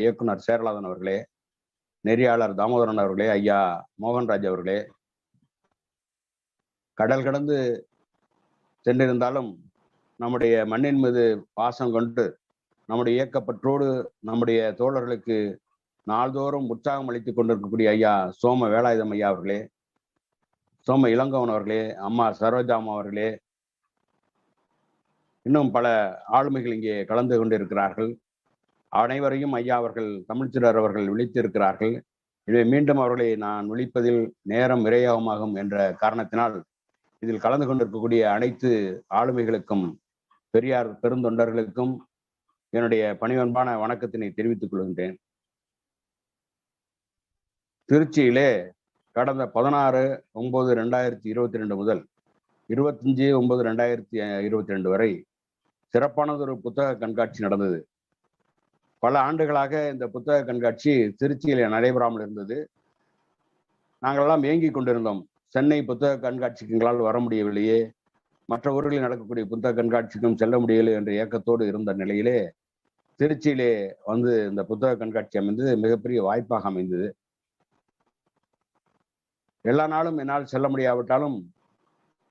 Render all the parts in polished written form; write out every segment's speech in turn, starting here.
இயக்குனர் சேரலாதன் அவர்களே, நெறியாளர் தாமோதரன் அவர்களே, ஐயா மோகன்ராஜ் அவர்களே, கடல் கடந்து சென்றிருந்தாலும் நம்முடைய மண்ணின் மீது பாசம் கொண்டு நம்முடைய இயக்கப்பற்றோடு நம்முடைய தோழர்களுக்கு நாள்தோறும் உற்சாகம் அளித்துக் கொண்டிருக்கக்கூடிய ஐயா சோம வேலாயுதம் ஐயா அவர்களே, சோம இளங்கோவன் அவர்களே, அம்மா சரோஜாமா அவர்களே, இன்னும் பல ஆளுமைகள் இங்கே கலந்து கொண்டிருக்கிறார்கள். அனைவரையும் ஐயா அவர்கள் தமிழ்ச்சிறர் அவர்கள் விழித்திருக்கிறார்கள். இதை மீண்டும் அவர்களை நான் விழிப்பதில் நேரம் விரயமாகும் என்ற காரணத்தினால் இதில் கலந்து கொண்டிருக்கக்கூடிய அனைத்து ஆளுமைகளுக்கும் பெரியார் பெருந்தொண்டர்களுக்கும் என்னுடைய பணிவன்பான வணக்கத்தினை தெரிவித்துக் கொள்கின்றேன். திருச்சியிலே கடந்த 16/9/2022 முதல் 25/9/2022 வரை சிறப்பானதொரு புத்தக கண்காட்சி நடந்தது. பல ஆண்டுகளாக இந்த புத்தக கண்காட்சி திருச்சியிலே நடைபெறாமல் இருந்தது. நாங்கள் எல்லாம் ஏங்கிக் கொண்டிருந்தோம். சென்னை புத்தக கண்காட்சிக்கு எங்களால் வர முடியவில்லையே, மற்ற ஊர்களில் நடக்கக்கூடிய புத்தக கண்காட்சிக்கும் செல்ல முடியவில்லை என்ற ஏக்கத்தோடு இருந்த நிலையிலே திருச்சியிலே வந்து இந்த புத்தக கண்காட்சி அமைந்தது மிகப்பெரிய வாய்ப்பாக அமைந்தது. எல்லா நாளும் என்னால் செல்ல முடியாவிட்டாலும்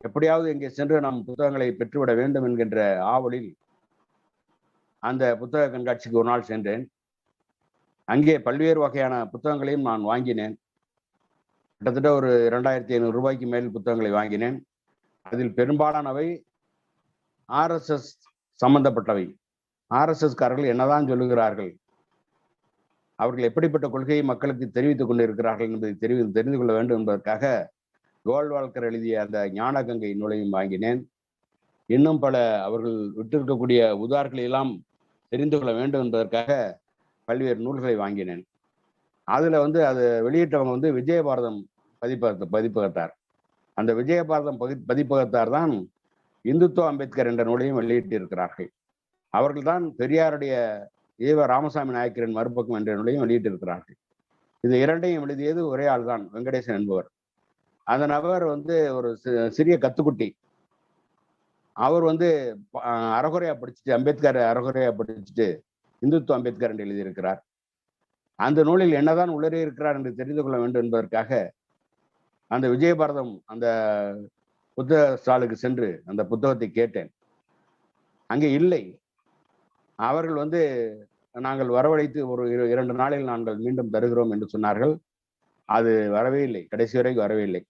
எப்படியாவது இங்கே சென்று நம் புத்தகங்களை பெற்றுவிட வேண்டும் என்கின்ற ஆவலில் அந்த புத்தக கண்காட்சிக்கு ஒரு நாள் சென்றேன். அங்கே பல்வேறு வகையான புத்தகங்களையும் நான் வாங்கினேன். கிட்டத்தட்ட ஒரு 2500 ரூபாய்க்கு மேல் புத்தகங்களை வாங்கினேன். அதில் பெரும்பாலானவை RSS சம்பந்தப்பட்டவை. RSS காரர்கள் என்னதான் சொல்லுகிறார்கள், அவர்கள் எப்படிப்பட்ட கொள்கையை மக்களுக்கு தெரிவித்துக் கொண்டிருக்கிறார்கள் என்பதை தெரிந்து கொள்ள வேண்டும் என்பதற்காக கோல்வால்கர் எழுதிய அந்த ஞானகங்கை நூலையும் வாங்கினேன். இன்னும் பல அவர்கள் விட்டிருக்கக்கூடிய உதார்களை எல்லாம் தெரிந்து கொள்ள வேண்டும் என்பதற்காக பல்வேறு நூல்களை வாங்கினேன். அதுல வந்து அது வெளியிட்டவங்க வந்து விஜயபாரதம் பதிப்பகத்தார். அந்த விஜயபாரதம் பதிப்பகத்தார் தான் இந்துத்துவ அம்பேத்கர் என்ற நூலையும் வெளியிட்டு இருக்கிறார்கள். அவர்கள்தான் பெரியாருடைய ஈவ ராமசாமி நாயக்கரின் மறுபக்கம் என்ற நூலையும் வெளியிட்டு இருக்கிறார்கள். இது இரண்டையும் எழுதியது ஒரே ஆள் தான், வெங்கடேசன் என்பவர். அந்த நபர் வந்து ஒரு சிறிய கத்துக்குட்டி. அவர் வந்து அறகுறையா படிச்சுட்டு, அம்பேத்கர் அறகுறையா படிச்சுட்டு இந்துத்துவ அம்பேத்கர் என்று எழுதியிருக்கிறார். அந்த நூலில் என்னதான் உள்ளே இருக்கிறார் என்று தெரிந்து கொள்ள வேண்டும் என்பதற்காக அந்த விஜயபாரதம் அந்த புத்தக ஸ்டாலுக்கு சென்று அந்த புத்தகத்தை கேட்டேன். அங்கே இல்லை. அவர்கள் வந்து நாங்கள் வரவழைத்து ஒரு 2 நாளில் நாங்கள் மீண்டும் தருகிறோம் என்று சொன்னார்கள். அது வரவே இல்லை, கடைசி வரைக்கும் வரவே இல்லை.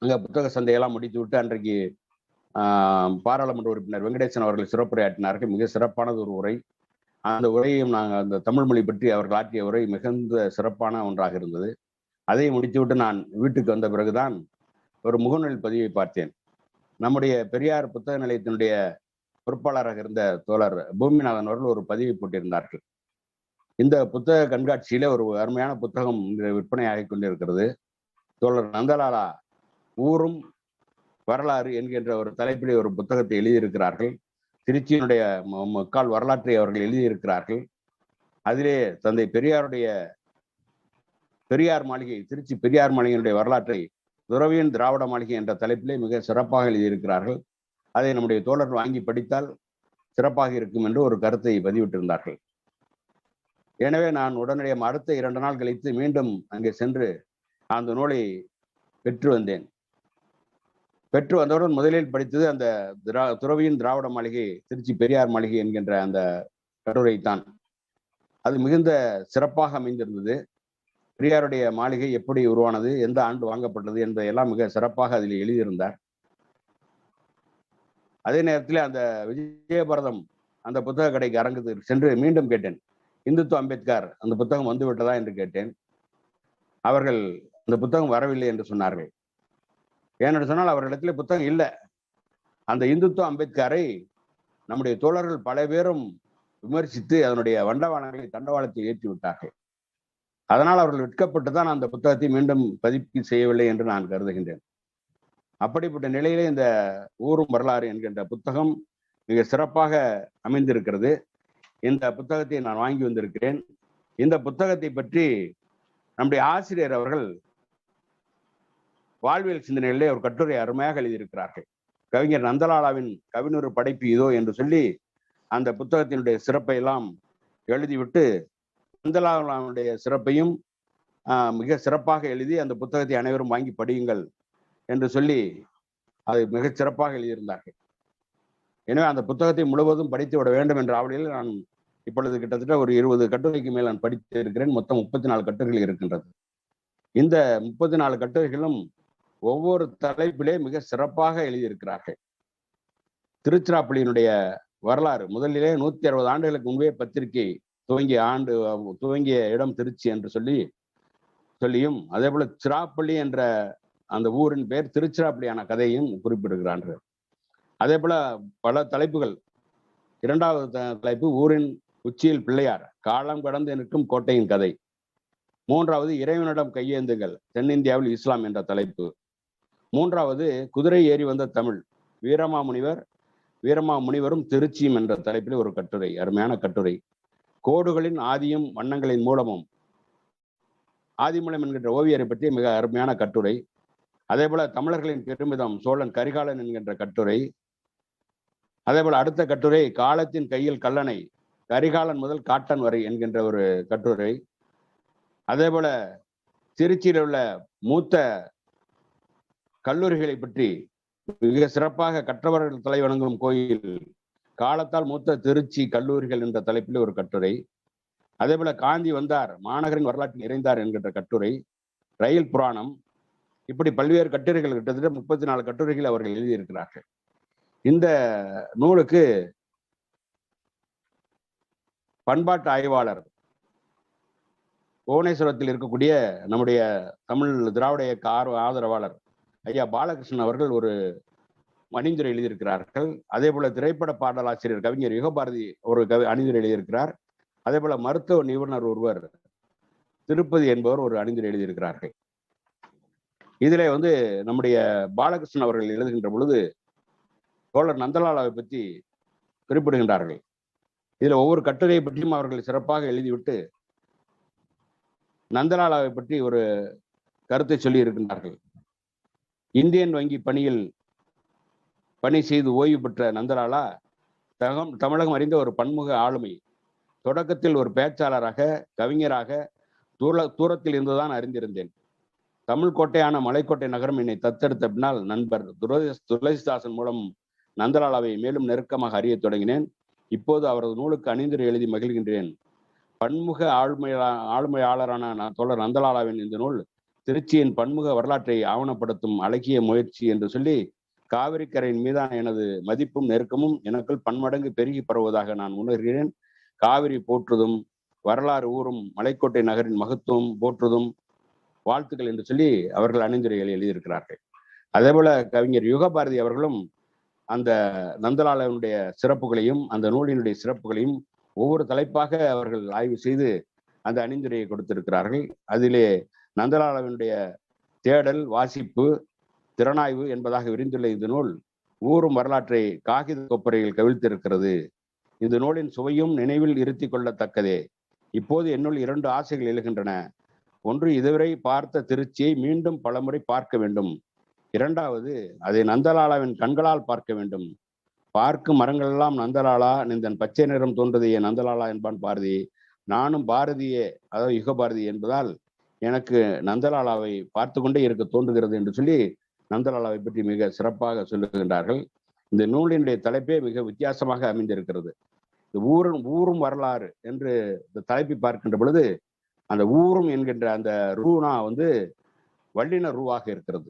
அங்க புத்தக சந்தையெல்லாம் முடித்து விட்டு அன்றைக்கு பாராளுமன்ற உறுப்பினர் வெங்கடேசன் அவர்கள் சிறப்புரையாற்றினார்கள். மிக சிறப்பானது ஒரு உரை. அந்த உரையும் நாங்கள் அந்த தமிழ் மொழி பற்றி அவர்கள் ஆற்றிய உரை மிகுந்த சிறப்பான ஒன்றாக இருந்தது. அதை முடித்துவிட்டு நான் வீட்டுக்கு வந்த பிறகுதான் ஒரு முகநூல் பதிவை பார்த்தேன். நம்முடைய பெரியார் புத்தக நிலையத்தினுடைய பொறுப்பாளராக இருந்த தோழர் பூமிநாதன் அவர்கள் ஒரு பதிவை போட்டிருந்தார்கள். இந்த புத்தக கண்காட்சியில ஒரு அருமையான புத்தகம் விற்பனை ஆகிக் கொண்டிருக்கிறது. தோழர் நந்தலாலா ஊரும் வரலாறு என்கின்ற ஒரு தலைப்பிலே ஒரு புத்தகத்தை எழுதியிருக்கிறார்கள். திருச்சியினுடைய முக்கால் வரலாற்றை அவர்கள் எழுதியிருக்கிறார்கள். அதிலே தந்தை பெரியாருடைய பெரியார் மாளிகை, திருச்சி பெரியார் மாளிகையினுடைய வரலாற்றை துறவியின் திராவிட மாளிகை என்ற தலைப்பிலே மிக சிறப்பாக எழுதியிருக்கிறார்கள். அதை நம்முடைய தோழர்கள் வாங்கி படித்தால் சிறப்பாக இருக்கும் என்று ஒரு கருத்தை பதிவிட்டிருந்தார்கள். எனவே நான் உடனடியாக அடுத்த 2 நாள் கழித்து மீண்டும் அங்கே சென்று அந்த நூலை பெற்று வந்தேன். பெற்று வந்தவுடன் முதலில் படித்தது அந்த துறவியின் திராவிட மாளிகை, திருச்சி பெரியார் மாளிகை என்கின்ற அந்த கட்டுரை தான். அது மிகுந்த சிறப்பாக அமைந்திருந்தது. பெரியாருடைய மாளிகை எப்படி உருவானது, எந்த ஆண்டு வாங்கப்பட்டது என்பதையெல்லாம் மிக சிறப்பாக அதில் எழுதியிருந்தார். அதே நேரத்தில் அந்த விஜயபாரதம் அந்த புத்தக கடைக்கு அரங்குக்கு சென்று மீண்டும் கேட்டேன், இந்துத்துவ அம்பேத்கர் அந்த புத்தகம் வந்து விட்டதா என்று கேட்டேன். அவர்கள் அந்த புத்தகம் வரவில்லை என்று சொன்னார்கள். ஏனென்று சொன்னால் அவர்களிடத்துல புத்தகம் இல்லை. அந்த இந்துத்துவ அம்பேத்கரை நம்முடைய தோழர்கள் பல பேரும் விமர்சித்து அதனுடைய வண்டவாளங்களை தண்டவாளத்தில் ஏற்றி விட்டார்கள். அதனால் அவர்கள் வெட்கப்பட்டு தான் அந்த புத்தகத்தை மீண்டும் பதிப்பு செய்யவில்லை என்று நான் கருதுகின்றேன். அப்படிப்பட்ட நிலையிலே இந்த ஊரும் வரலாறு என்கின்ற புத்தகம் மிக சிறப்பாக அமைந்திருக்கிறது. இந்த புத்தகத்தை நான் வாங்கி வந்திருக்கிறேன். இந்த புத்தகத்தை பற்றி நம்முடைய ஆசிரியர் அவர்கள் வாழ்வியல் சிந்தனைகளிலே ஒரு கட்டுரை அருமையாக எழுதியிருக்கிறார்கள். கவிஞர் நந்தலாலாவின் கவினொரு படைப்பு இதோ என்று சொல்லி அந்த புத்தகத்தினுடைய சிறப்பை எல்லாம் எழுதிவிட்டு நந்தலாலாவுடைய சிறப்பையும் மிக சிறப்பாக எழுதி அந்த புத்தகத்தை அனைவரும் வாங்கி படியுங்கள் என்று சொல்லி அதை மிகச் சிறப்பாக எழுதியிருந்தார்கள். எனவே அந்த புத்தகத்தை முழுவதும் படித்து விட வேண்டும் என்ற ஆவலில் நான் இப்பொழுது கிட்டத்தட்ட ஒரு 20 கட்டுரைக்கு மேல் நான் படித்து இருக்கிறேன். மொத்தம் 34 கட்டுரைகள் இருக்கின்றது. இந்த 34 கட்டுரைகளும் ஒவ்வொரு தலைப்பிலே மிக சிறப்பாக எழுதியிருக்கிறார்கள். திருச்சிராப்பள்ளியினுடைய வரலாறு முதலிலே 160 ஆண்டுகளுக்கு முன்பே பத்திரிகை துவங்கிய இடம் திருச்சி என்று சொல்லியும் அதே போல சிராப்பள்ளி என்ற அந்த ஊரின் பெயர் திருச்சிராப்பள்ளியான கதையும் குறிப்பிடுகிறார்கள். அதே போல பல தலைப்புகள். 2வது தலைப்பு ஊரின் உச்சியில் பிள்ளையார், காலம் கடந்து நிற்கும் கோட்டையின் கதை. 3வது இறைவனிடம் கையேந்துங்கள், தென்னிந்தியாவில் இஸ்லாம் என்ற தலைப்பு. 3வது குதிரை ஏறி வந்த தமிழ், வீரமாமுனிவரும் திருச்சியும் என்ற தலைப்பில் ஒரு கட்டுரை, அருமையான கட்டுரை. கோடுகளின் ஆதியும் வண்ணங்களின் மூலமும், ஆதிமூலம் என்கின்ற ஓவியரை பற்றி மிக அருமையான கட்டுரை. அதே போல தமிழர்களின் பெருமிதம், சோழன் கரிகாலன் என்கின்ற கட்டுரை. அதே போல அடுத்த கட்டுரை காலத்தின் கையில் கல்லணை, கரிகாலன் முதல் காட்டன் வரை என்கின்ற ஒரு கட்டுரை. அதே போல திருச்சியில் உள்ள மூத்த கல்லூரிகளை பற்றி மிக சிறப்பாக கற்றவர்கள் தலை வணங்கும் கோயில், காலத்தால் மூத்த திருச்சி கல்லூரிகள் என்ற தலைப்பில் ஒரு கட்டுரை. அதே போல காந்தி வந்தார், மாநகரின் வரலாற்றில் நிறைந்தார் என்கின்ற கட்டுரை, ரயில் புராணம். இப்படி பல்வேறு கட்டுரைகள், கிட்டத்தட்ட 34 கட்டுரைகள் அவர்கள் எழுதியிருக்கிறார்கள். இந்த நூலுக்கு பண்பாட்டு ஆய்வாளர் புவனேஸ்வரத்தில் இருக்கக்கூடிய நம்முடைய தமிழ் திராவிட இயக்க ஆதரவாளர் ஐயா பாலகிருஷ்ணன் அவர்கள் ஒரு அணிந்துரை எழுதியிருக்கிறார்கள். அதே போல திரைப்பட பாடலாசிரியர் கவிஞர் யுகபாரதி ஒரு அணிந்துரை எழுதியிருக்கிறார். அதே போல மருத்துவ நிபுணர் ஒருவர் திருப்பதி என்பவர் ஒரு அணிந்துரை எழுதியிருக்கிறார்கள். இதிலே நம்முடைய பாலகிருஷ்ணன் அவர்கள் எழுதுகின்ற பொழுது தோழர் நந்தலாலாவை பற்றி குறிப்பிடுகின்றார்கள். இதுல ஒவ்வொரு கட்டுரையை பற்றியும் அவர்கள் சிறப்பாக எழுதிவிட்டு நந்தலாலாவை பற்றி ஒரு கருத்தை சொல்லி இருக்கின்றார்கள். இந்தியன் வங்கி பணியில் பணி செய்து ஓய்வு பெற்ற நந்தலாலா தமிழகம் அறிந்த ஒரு பன்முக ஆளுமை. தொடக்கத்தில் ஒரு பேச்சாளராக, கவிஞராக தூரத்தில் இருந்துதான் அறிந்திருந்தேன். தமிழ் கோட்டையான மலைக்கோட்டை நகரம் என்னை தத்தெடுத்த பின்னால் நண்பர் துளசிதாசன் மூலம் நந்தலாலாவை மேலும் நெருக்கமாக அறிய தொடங்கினேன். இப்போது அவரது நூலுக்கு அணிந்துரை எழுதி மகிழ்கின்றேன். பன்முக ஆளுமையாளரான தோழர் நந்தலாலாவின் இந்த நூல் திருச்சியின் பன்முக வரலாற்றை ஆவணப்படுத்தும் அழகிய முயற்சி என்று சொல்லி, காவிரி கரையின் மீதான எனது மதிப்பும் நெருக்கமும் எனக்குள் பன்மடங்கு பெருகி பரவுவதாக நான் உணர்கிறேன். காவிரி போற்றுதும், வரலாறு ஊறும் மலைக்கோட்டை நகரின் மகத்துவம் போற்றுதும் வாழ்த்துக்கள் என்று சொல்லி அவர்கள் அணிந்துரைகளை எழுதியிருக்கிறார்கள். அதே போல கவிஞர் யுகபாரதி அவர்களும் அந்த நந்தலாலாவினுடைய சிறப்புகளையும் அந்த நூலினுடைய சிறப்புகளையும் ஒவ்வொரு தலைப்பாக அவர்கள் ஆய்வு செய்து அந்த அணிந்துரையை கொடுத்திருக்கிறார்கள். அதிலே நந்தலாலாவினுடைய தேடல், வாசிப்பு, திறனாய்வு என்பதாக விரிந்துள்ள இந்த நூல் ஊறும் வரலாற்றை காகித கொப்பரையில் கவிழ்த்திருக்கிறது. இந்த நூலின் சுவையும் நினைவில் இருத்தி கொள்ளத்தக்கதே. இப்போது என்னுள் 2 ஆசைகள் எழுகின்றன. ஒன்று, இதுவரை பார்த்த திருச்சியை மீண்டும் பலமுறை பார்க்க வேண்டும். 2வது, அதை நந்தலாலாவின் கண்களால் பார்க்க வேண்டும். பார்க்கும் மரங்களெல்லாம் நந்தலாலா, நின்றன் பச்சை நிறம் தோன்றுதையே நந்தலாலா என்பான் பாரதி. நானும் பாரதியே, அதாவது யுகபாரதி என்பதால் எனக்கு நந்தலாலாவை பார்த்து கொண்டே இருக்க தோன்றுகிறது என்று சொல்லி நந்தலாலாவை பற்றி மிக சிறப்பாக சொல்லுகின்றார்கள். இந்த நூலினுடைய தலைப்பே மிக வித்தியாசமாக அமைந்திருக்கிறது. ஊரும் வரலாறு என்று இந்த தலைப்பை பார்க்கின்ற பொழுது அந்த ஊரும் என்கின்ற அந்த ரூனா வல்லின ரூவாக இருக்கிறது.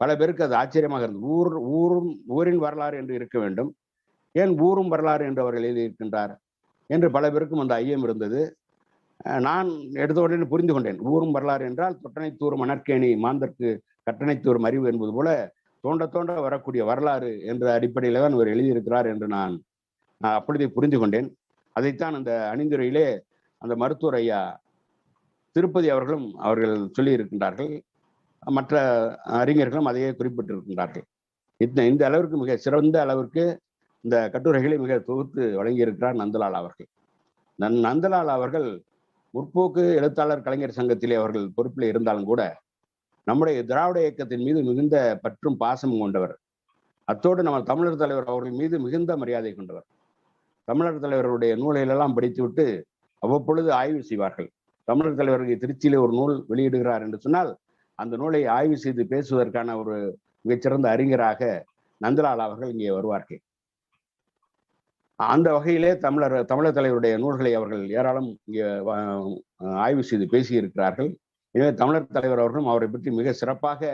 பல பேருக்கு அது ஆச்சரியமாக இருந்தது. ஊரின் வரலாறு என்று இருக்க வேண்டும், ஏன் ஊரும் வரலாறு என்று அவர்கள் எழுதியிருக்கின்றார் என்று பல பேருக்கும் அந்த ஐயம் இருந்தது. நான் எடுத்த உடனே புரிந்து கொண்டேன். ஊரும் வரலாறு என்றால் தொட்டனை தூரும் மணற்கேணி மாந்தற்கு கட்டணை தூரும் அறிவு என்பது போல தோண்ட தோண்ட வரக்கூடிய வரலாறு என்ற அடிப்படையில தான் இவர் எழுதியிருக்கிறார் என்று நான் அப்பொழுதே புரிந்து கொண்டேன். அதைத்தான் அந்த அணிந்துரையிலே அந்த மருத்துவர் ஐயா திருப்பதி அவர்கள் சொல்லி இருக்கின்றார்கள். மற்ற அறிஞர்களும் அதையே குறிப்பிட்டிருக்கின்றார்கள். இந்த அளவிற்கு மிக சிறந்த அளவிற்கு இந்த கட்டுரைகளை மிக தொகுத்து வழங்கியிருக்கிறார் நந்தலாலா அவர்கள். நந்தலாலா அவர்கள் முற்போக்கு எழுத்தாளர் கலைஞர் சங்கத்திலே அவர்கள் பொறுப்பில் இருந்தாலும் கூட நம்முடைய திராவிட இயக்கத்தின் மீது மிகுந்த பற்றும் பாசமும் கொண்டவர். அத்தோடு நம்ம தமிழர் தலைவர் அவர்கள் மீது மிகுந்த மரியாதை கொண்டவர். தமிழர் தலைவருடைய நூல்களெல்லாம் படித்துவிட்டு அவ்வப்பொழுது ஆய்வு செய்வார்கள். தமிழர் தலைவர்கள் திருச்சியிலே ஒரு நூல் வெளியிடுகிறார் என்று சொன்னால் அந்த நூலை ஆய்வு செய்து பேசுவதற்கான ஒரு மிகச்சிறந்த அறிஞராக நந்தலால் அவர்கள் இங்கே வருவார்கள். அந்த வகையிலே தமிழர் தலைவருடைய நூல்களை அவர்கள் ஏராளம் இங்கே ஆய்வு செய்து பேசியிருக்கிறார்கள். எனவே தமிழர் தலைவர் அவர்களும் அவரை பற்றி மிக சிறப்பாக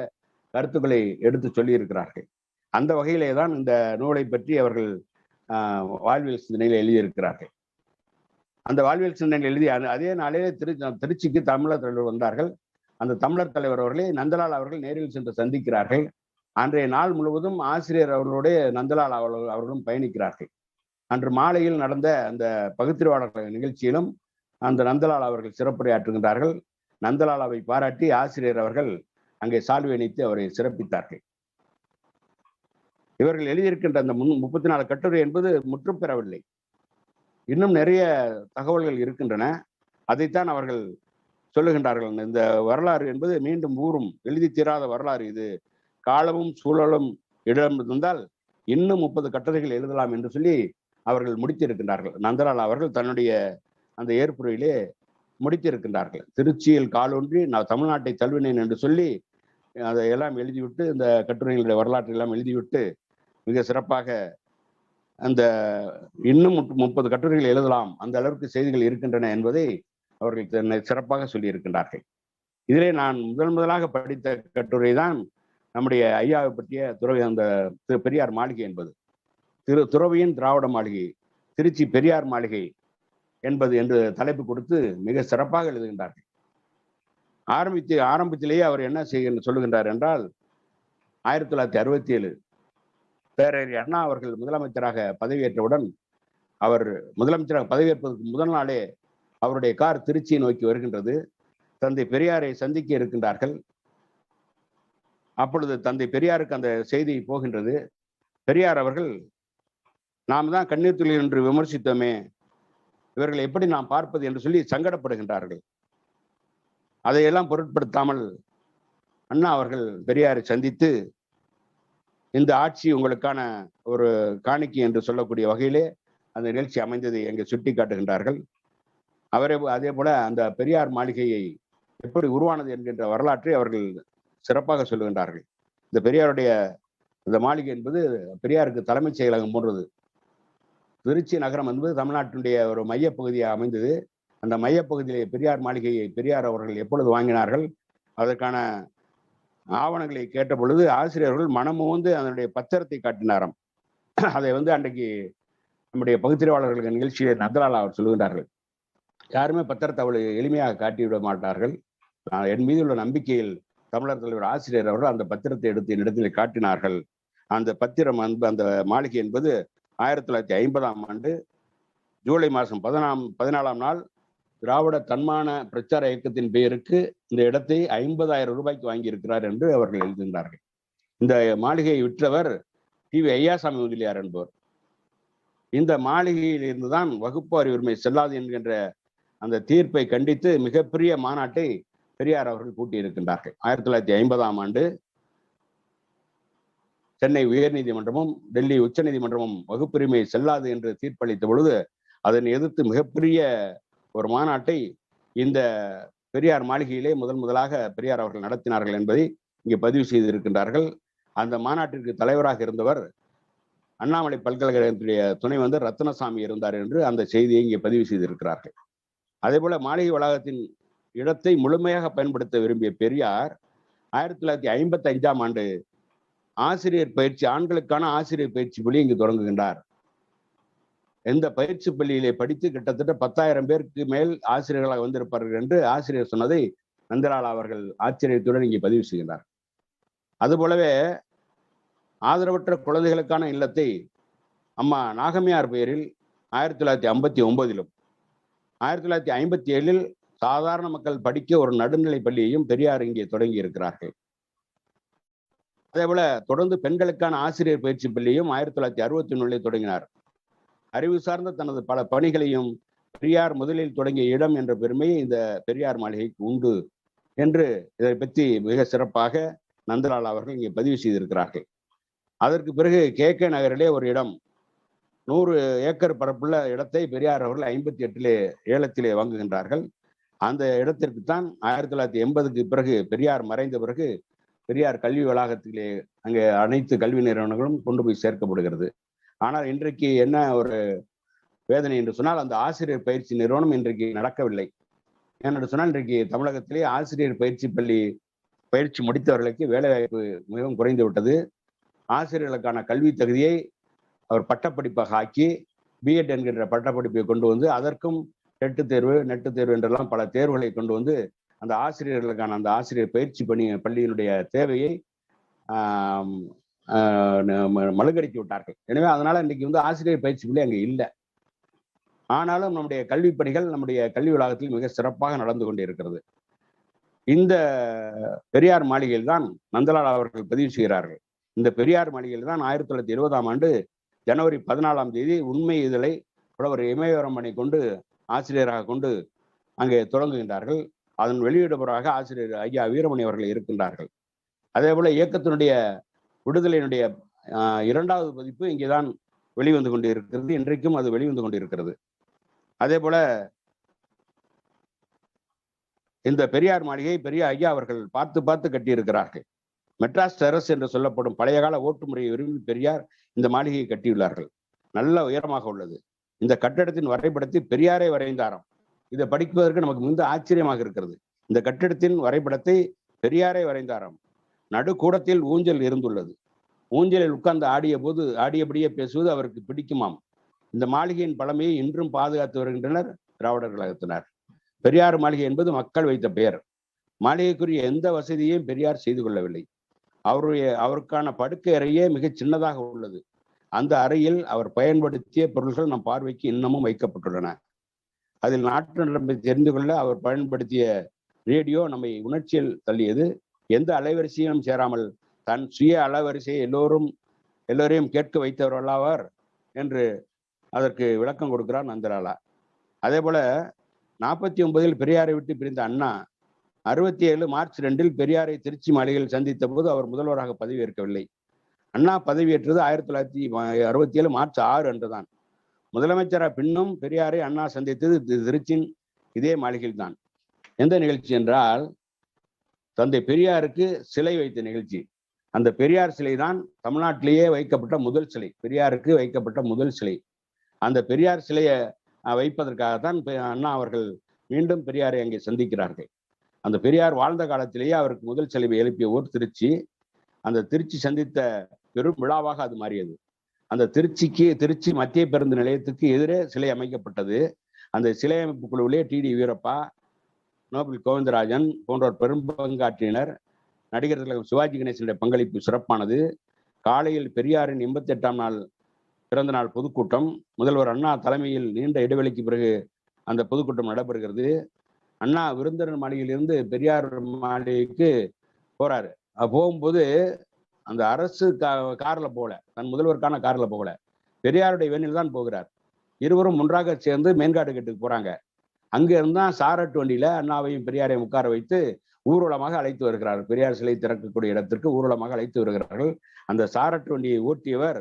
கருத்துக்களை எடுத்து சொல்லியிருக்கிறார்கள். அந்த வகையிலே தான் இந்த நூலை பற்றி அவர்கள் வாழ்வியல் சிந்தனையில் எழுதியிருக்கிறார்கள். அந்த வாழ்வியல் சிந்தனையில் எழுதி அதே நாளிலே திருச்சிக்கு தமிழர் தலைவர் வந்தார்கள். அந்த தமிழர் தலைவர் அவர்களை நந்தலால் அவர்கள் நேரில் சென்று சந்திக்கிறார்கள். அன்றைய நாள் முழுவதும் ஆசிரியர் அவர்களுடைய நந்தலால் அவர்களும் பயணிக்கிறார்கள். அன்று மாலையில் நடந்த அந்த பகுத்தறிவாளர் நிகழ்ச்சியிலும் அந்த நந்தலால் அவர்கள் சிறப்புரையாற்றுகின்றார்கள். நந்தலாலாவை பாராட்டி ஆசிரியர் அவர்கள் அங்கே சால்வை அணித்து அவரை சிறப்பித்தார்கள். இவர்கள் எழுதியிருக்கின்ற அந்த 34 கட்டுரை என்பது முற்றும் பெறவில்லை. இன்னும் நிறைய தகவல்கள் இருக்கின்றன. அதைத்தான் அவர்கள் சொல்லுகின்றார்கள். இந்த வரலாறு என்பது மீண்டும் ஊறும் எழுதி தீராத வரலாறு. இது காலமும் சூழலும் இடம் இருந்தால் இன்னும் 30 கட்டுரைகள் எழுதலாம் என்று சொல்லி அவர்கள் முடித்திருக்கின்றார்கள். நந்தலால் அவர்கள் தன்னுடைய அந்த ஏற்புரையிலே முடித்திருக்கின்றார்கள். திருச்சியில் காலொன்றி நான் தமிழ்நாட்டை தழுவினேன் என்று சொல்லி அதையெல்லாம் எழுதிவிட்டு இந்த கட்டுரைகளுடைய வரலாற்றை எல்லாம் எழுதிவிட்டு மிக சிறப்பாக அந்த இன்னும் 30 கட்டுரைகள் எழுதலாம், அந்த அளவுக்கு செய்திகள் இருக்கின்றன என்பதை அவர்கள் சிறப்பாக சொல்லி இருக்கின்றார்கள். இதிலே நான் முதலாக படித்த கட்டுரை தான் நம்முடைய ஐயாவை பற்றிய துறவி அந்த பெரியார் மாளிகை என்பது. துறவியின் திராவிட மாளிகை, திருச்சி பெரியார் மாளிகை என்பது என்று தலைப்பு கொடுத்து மிக சிறப்பாக எழுதுகின்றார்கள். ஆரம்பத்திலேயே அவர் என்ன சொல்லுகின்றார் என்றால் 1967 பேரறிஞர் அண்ணா அவர்கள் முதலமைச்சராக பதவியேற்றவுடன் அவர் முதலமைச்சராக பதவியேற்பதற்கு முதல் நாளே அவருடைய கார் திருச்சியை நோக்கி வருகின்றது. தந்தை பெரியாரை சந்திக்க இருக்கின்றார்கள். அப்பொழுது தந்தை பெரியாருக்கு அந்த செய்தி போகின்றது. பெரியார் அவர்கள் நாம் தான் கண்ணீர் துளி என்று விமர்சித்தோமே, இவர்களை எப்படி நாம் பார்ப்பது என்று சொல்லி சங்கடப்படுகின்றார்கள். அதையெல்லாம் பொருட்படுத்தாமல் அண்ணா அவர்கள் பெரியாரை சந்தித்து இந்த ஆட்சி உங்களுக்கான ஒரு காணிக்கை என்று சொல்லக்கூடிய வகையிலே அந்த நிகழ்ச்சி அமைந்ததை அங்கே சுட்டி காட்டுகின்றார்கள். அதே போல அந்த பெரியார் மாளிகையை எப்படி உருவானது என்கின்ற வரலாற்றை அவர்கள் சிறப்பாக சொல்லுகின்றார்கள். இந்த பெரியாருடைய இந்த மாளிகை என்பது பெரியாருக்கு தலைமைச் செயலகம் போன்றது. திருச்சி நகரம் என்பது தமிழ்நாட்டினுடைய ஒரு மையப்பகுதியாக அமைந்தது. அந்த மையப்பகுதியிலே பெரியார் மாளிகையை பெரியார் அவர்கள் எப்பொழுது வாங்கினார்கள், அதற்கான ஆவணங்களை கேட்ட பொழுது ஆசிரியர்கள் மனமுவந்து அதனுடைய பத்திரத்தை காட்டினாராம். அதை அன்றைக்கு நம்முடைய பகுத்தறிவாளர்களுக்கு நிகழ்ச்சியை நந்தலால் அவர் சொல்லுகின்றார்கள். யாருமே பத்திரத்தை அவ்வளவு எளிமையாக காட்டிவிட மாட்டார்கள். என் மீது உள்ள நம்பிக்கையில் தமிழர் தலைவர் ஆசிரியர் அவர்கள் அந்த பத்திரத்தை எடுத்து என்னிடத்தில் காட்டினார்கள். அந்த பத்திரம் அந்த மாளிகை என்பது 1950ஆம் ஆண்டு ஜூலை மாதம் 14ஆம் நாள் திராவிட தன்மான பிரச்சார இயக்கத்தின் பெயருக்கு இந்த இடத்தை 50,000 ரூபாய்க்கு வாங்கியிருக்கிறார் என்று அவர்கள் எழுதுகின்றார்கள். இந்த மாளிகையை விற்றவர் டிவி ஐயாசாமி முதலியார் என்பவர். இந்த மாளிகையில் இருந்துதான் வகுப்பாரி உரிமை செல்லாது என்கின்ற அந்த தீர்ப்பை கண்டித்து மிகப்பெரிய மாநாட்டை பெரியார் அவர்கள் கூட்டியிருக்கின்றார்கள். 1950ஆம் ஆண்டு சென்னை உயர்நீதிமன்றமும் டெல்லி உச்ச நீதிமன்றமும் வகுப்புரிமை செல்லாது என்று தீர்ப்பளித்த பொழுது அதனை எதிர்த்து மிகப்பெரிய ஒரு மாநாட்டை இந்த பெரியார் மாளிகையிலே முதலாக பெரியார் அவர்கள் நடத்தினார்கள் என்பதை இங்கே பதிவு செய்திருக்கின்றார்கள். அந்த மாநாட்டிற்கு தலைவராக இருந்தவர் அண்ணாமலை பல்கலைக்கழகத்துடைய துணைவேந்தர் ரத்னசாமி இருந்தார் என்று அந்த செய்தியை இங்கே பதிவு செய்திருக்கிறார்கள். அதே போல மாளிகை வளாகத்தின் இடத்தை முழுமையாக பயன்படுத்த விரும்பிய பெரியார் 1955ஆம் ஆண்டு ஆசிரியர் பயிற்சி, ஆண்களுக்கான ஆசிரியர் பயிற்சி பள்ளி இங்கு தொடங்குகின்றார். இந்த பயிற்சி பள்ளியிலே படித்து கிட்டத்தட்ட 10,000 பேருக்கு மேல் ஆசிரியர்களாக வந்திருப்பார்கள் என்று ஆசிரியர் சொன்னதை நந்தலால் அவர்கள் ஆச்சரியத்துடன் இங்கே பதிவு செய்கிறார். அதுபோலவே ஆதரவற்ற குழந்தைகளுக்கான இல்லத்தை அம்மா நாகம்மையார் பெயரில் 1959லும் 1957 சாதாரண மக்கள் படிக்க ஒரு நடுநிலை பள்ளியையும் பெரியார் இங்கே தொடங்கி இருக்கிறார்கள். அதே போல தொடர்ந்து பெண்களுக்கான ஆசிரியர் பயிற்சி பள்ளியும் 1961 தொடங்கினார். அறிவு சார்ந்த தனது பல பணிகளையும் பெரியார் முதலில் தொடங்கிய இடம் என்ற பெருமையை இந்த பெரியார் மாளிகைக்கு உண்டு என்று இதை பற்றி மிக சிறப்பாக நந்தலால் அவர்கள் இங்கே பதிவு செய்திருக்கிறார்கள். அதற்கு பிறகு KK நகரிலே ஒரு இடம் 100 ஏக்கர் பரப்புள்ள இடத்தை பெரியார் அவர்கள் 58 ஏலத்திலே வாங்குகின்றார்கள். அந்த இடத்திற்கு தான் 1980க்கு பிறகு பெரியார் மறைந்த பிறகு பெரியார் கல்வி வளாகத்திலே அங்கே அனைத்து கல்வி நிறுவனங்களும் கொண்டு போய் சேர்க்கப்படுகிறது. ஆனால் இன்றைக்கு என்ன ஒரு வேதனை என்று சொன்னால், அந்த ஆசிரியர் பயிற்சி நிறுவனம் இன்றைக்கு நடக்கவில்லை. ஏனென்று சொன்னால், இன்றைக்கு தமிழகத்திலே ஆசிரியர் பயிற்சி முடித்தவர்களுக்கு வேலைவாய்ப்பு மிகவும் குறைந்து விட்டது. ஆசிரியர்களுக்கான கல்வி தகுதியை அவர் பட்டப்படிப்பாக ஆக்கி பிஎட் என்கின்ற பட்டப்படிப்பை கொண்டு வந்து அதற்கும் நெட்டு தேர்வு என்றெல்லாம் பல தேர்வுகளை கொண்டு வந்து அந்த ஆசிரியர்களுக்கான அந்த ஆசிரியர் பயிற்சி பள்ளியினுடைய தேவையை மழுங்கடித்து விட்டார்கள். எனவே அதனால இன்னைக்கு வந்து ஆசிரியர் பயிற்சி பள்ளி அங்கே இல்லை. ஆனாலும் நம்முடைய கல்வி பணிகள் நம்முடைய கல்வி வளாகத்தில் மிக சிறப்பாக நடந்து கொண்டிருக்கிறது. இந்த பெரியார் மாளிகையில் தான் நந்தலால் அவர்கள் பதிவு செய்கிறார்கள். இந்த பெரியார் மாளிகையில் தான் 1920ஆம் ஆண்டு ஜனவரி 14ஆம் தேதி உண்மை இதழை புலவர் இமயவரம்பனை கொண்டு ஆசிரியராக கொண்டு அங்கே தொடங்குகின்றார்கள். அதன் வெளியிடுபவராக ஆசிரியர் ஐயா வீரமணி அவர்கள் இருக்கின்றார்கள். அதே போல இயக்கத்தினுடைய விடுதலையினுடைய 2வது பதிப்பு இங்கேதான் வெளிவந்து கொண்டிருக்கிறது. இன்றைக்கும் அது வெளிவந்து கொண்டிருக்கிறது. அதே போல இந்த பெரியார் மாளிகை பெரிய ஐயா அவர்கள் பார்த்து கட்டியிருக்கிறார்கள். மெட்ராஸ் டெரஸ் என்று சொல்லப்படும் பழைய கால ஓட்டு முறையை விரும்பி பெரியார் இந்த மாளிகையை கட்டியுள்ளார்கள். நல்ல உயரமாக உள்ளது. இந்த கட்டடத்தின் வரைபடத்தை பெரியாரே வரைந்தாராம். இதை படிப்பதற்கு நமக்கு மிகுந்த ஆச்சரியமாக இருக்கிறது. இந்த கட்டிடத்தின் வரைபடத்தை பெரியாரே வரைந்தாராம். நடுக்கூடத்தில் ஊஞ்சல் இருந்துள்ளது. ஊஞ்சலில் உட்கார்ந்து ஆடியபடியே பேசுவது அவருக்கு பிடிக்குமாம். இந்த மாளிகையின் பழமையை இன்றும் பாதுகாத்து வருகின்றனர் திராவிடர் கழகத்தினர். பெரியார் மாளிகை என்பது மக்கள் வைத்த பெயர். மாளிகைக்குரிய எந்த வசதியையும் பெரியார் செய்து கொள்ளவில்லை. அவருக்கான படுக்கை அறையே மிகச் சின்னதாக உள்ளது. அந்த அறையில் அவர் பயன்படுத்திய பொருள்கள் நம் பார்வைக்கு இன்னமும் வைக்கப்பட்டுள்ளன. அதில் நாட்டு நடப்பை தெரிந்து கொள்ள அவர் பயன்படுத்திய ரேடியோ நம்மை உணர்ச்சியில் தள்ளியது. எந்த அலைவரிசையும் சேராமல் தன் சுய அலைவரிசையை எல்லோரையும் கேட்க வைத்தவர்களாவர் என்று அதற்கு விளக்கம் கொடுக்கிறார் நந்தலாலா. அதே போல 49 பெரியாரை விட்டு பிரிந்த அண்ணா 67 மார்ச் 2 பெரியாரை திருச்சி மாளிகையில் சந்தித்த போது அவர் முதல்வராக பதவியேற்கவில்லை. அண்ணா பதவியேற்றது 1967 மார்ச் 6 அன்றுதான். முதலமைச்சராக பின்னும் பெரியாரை அண்ணா சந்தித்தது திருச்சியின் இதே மாளிகையில் தான். எந்த நிகழ்ச்சி என்றால், தந்தை பெரியாருக்கு சிலை வைத்த நிகழ்ச்சி. அந்த பெரியார் சிலை தான் தமிழ்நாட்டிலேயே வைக்கப்பட்ட முதல் சிலை. பெரியாருக்கு வைக்கப்பட்ட முதல் சிலை. அந்த பெரியார் சிலையை வைப்பதற்காகத்தான் அண்ணா அவர்கள் மீண்டும் பெரியாரை அங்கே சந்திக்கிறார்கள். அந்த பெரியார் வாழ்ந்த காலத்திலேயே அவருக்கு முதல் சிலை எழுப்பிய ஊர் திருச்சி. அந்த திருச்சி சந்தித்த பெரும் விழாவாக அது மாறியது. அந்த திருச்சி மத்திய பேருந்து நிலையத்துக்கு எதிரே சிலை அமைக்கப்பட்டது. அந்த சிலை அமைப்பு குழுவிலே டிடி வீரப்பா, நோபல் கோவிந்தராஜன் போன்றோர் பெரும் பங்காற்றினர். நடிகர் திலகம் சிவாஜி கணேசனுடைய பங்களிப்பு சிறப்பானது. காலையில் பெரியாரின் 88ஆம் நாள் பிறந்த நாள் பொதுக்கூட்டம் முதல்வர் அண்ணா தலைமையில் நீண்ட இடைவெளிக்கு பிறகு அந்த பொதுக்கூட்டம் நடைபெறுகிறது. அண்ணா விருந்தினர் மாளிகையிலிருந்து பெரியார் மாளிகைக்கு போறாரு. போகும்போது அந்த அரசு கார்ல போகல, தன் முதல்வருக்கான கார்ல போகல, பெரியாருடைய வேனில் தான் போகிறார். இருவரும் ஒன்றாக சேர்ந்து மேன்காடு கேட்டுக்கு போறாங்க. அங்க இருந்தா சாரட்டு வண்டியில அண்ணாவையும் பெரியாரையும் உட்கார வைத்து ஊர்வலமாக அழைத்து வருகிறார். பெரியார் சிலை திறக்கக்கூடிய இடத்திற்கு ஊர்வலமாக அழைத்து வருகிறார்கள். அந்த சாரட்டு வண்டியை ஓட்டியவர்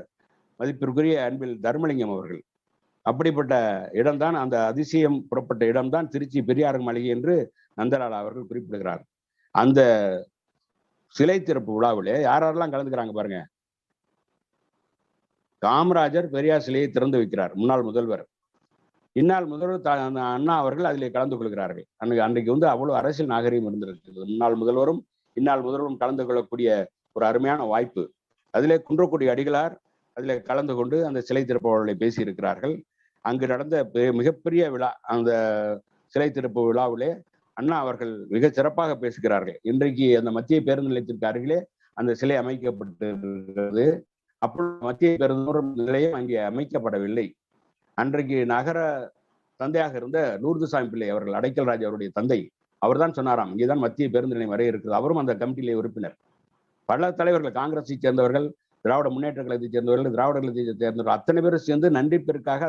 மதிப்பிற்குரிய அன்பில் தர்மலிங்கம் அவர்கள். அப்படிப்பட்ட இடம்தான், அந்த அதிசயம் புறப்பட்ட இடம்தான் திருச்சி பெரியார் மாளிகை என்று நந்தலாலா அவர்கள் குறிப்பிடுகிறார். அந்த சிலை திறப்பு விழாவிலே யாரெல்லாம் கலந்துக்கிறாங்க பாருங்க. காமராஜர் பெரியார் சிலையை திறந்து வைக்கிறார், முன்னாள் முதல்வர். இந்நாள் முதல்வர் அண்ணா அவர்கள் அதிலே கலந்து கொள்கிறார்கள். அன்றைக்கு வந்து அவ்வளவு அரசியல் நாகரிகம் இருந்திருக்கிறது. முன்னாள் முதல்வரும் இந்நாள் முதல்வரும் கலந்து கொள்ளக்கூடிய ஒரு அருமையான வாய்ப்பு. அதிலே குன்றக்குடி அடிகளார் அதிலே கலந்து கொண்டு அந்த சிலை திறப்பு விழாவை பேசியிருக்கிறார்கள். அங்கு நடந்த மிகப்பெரிய விழா, அந்த சிலை திறப்பு விழாவிலே அண்ணா அவர்கள் மிக சிறப்பாக பேசுகிறார்கள். இன்றைக்கு அந்த மத்திய பேருந்து நிலையத்திற்கு அருகிலே அந்த சிலை அமைக்கப்பட்டிருக்கிறது. அப்பொழுது மத்திய பேருந்து நிலையம் அங்கே அமைக்கப்படவில்லை. அன்றைக்கு நகர தந்தையாக இருந்த லூர்துசாமி பிள்ளை அவர்கள், அடைக்கல்ராஜ் அவருடைய தந்தை, அவர் தான் சொன்னாராம், இங்கேதான் மத்திய பேருந்து நிலையம் வரை இருக்குது. அவரும் அந்த கமிட்டியிலே உறுப்பினர். பல தலைவர்கள், காங்கிரஸை சேர்ந்தவர்கள், திராவிட முன்னேற்ற கழகத்தை சேர்ந்தவர்கள், திராவிட கழகத்தை சேர்ந்தவர்கள் அத்தனை பேரும் சேர்ந்து நன்றி பெருக்காக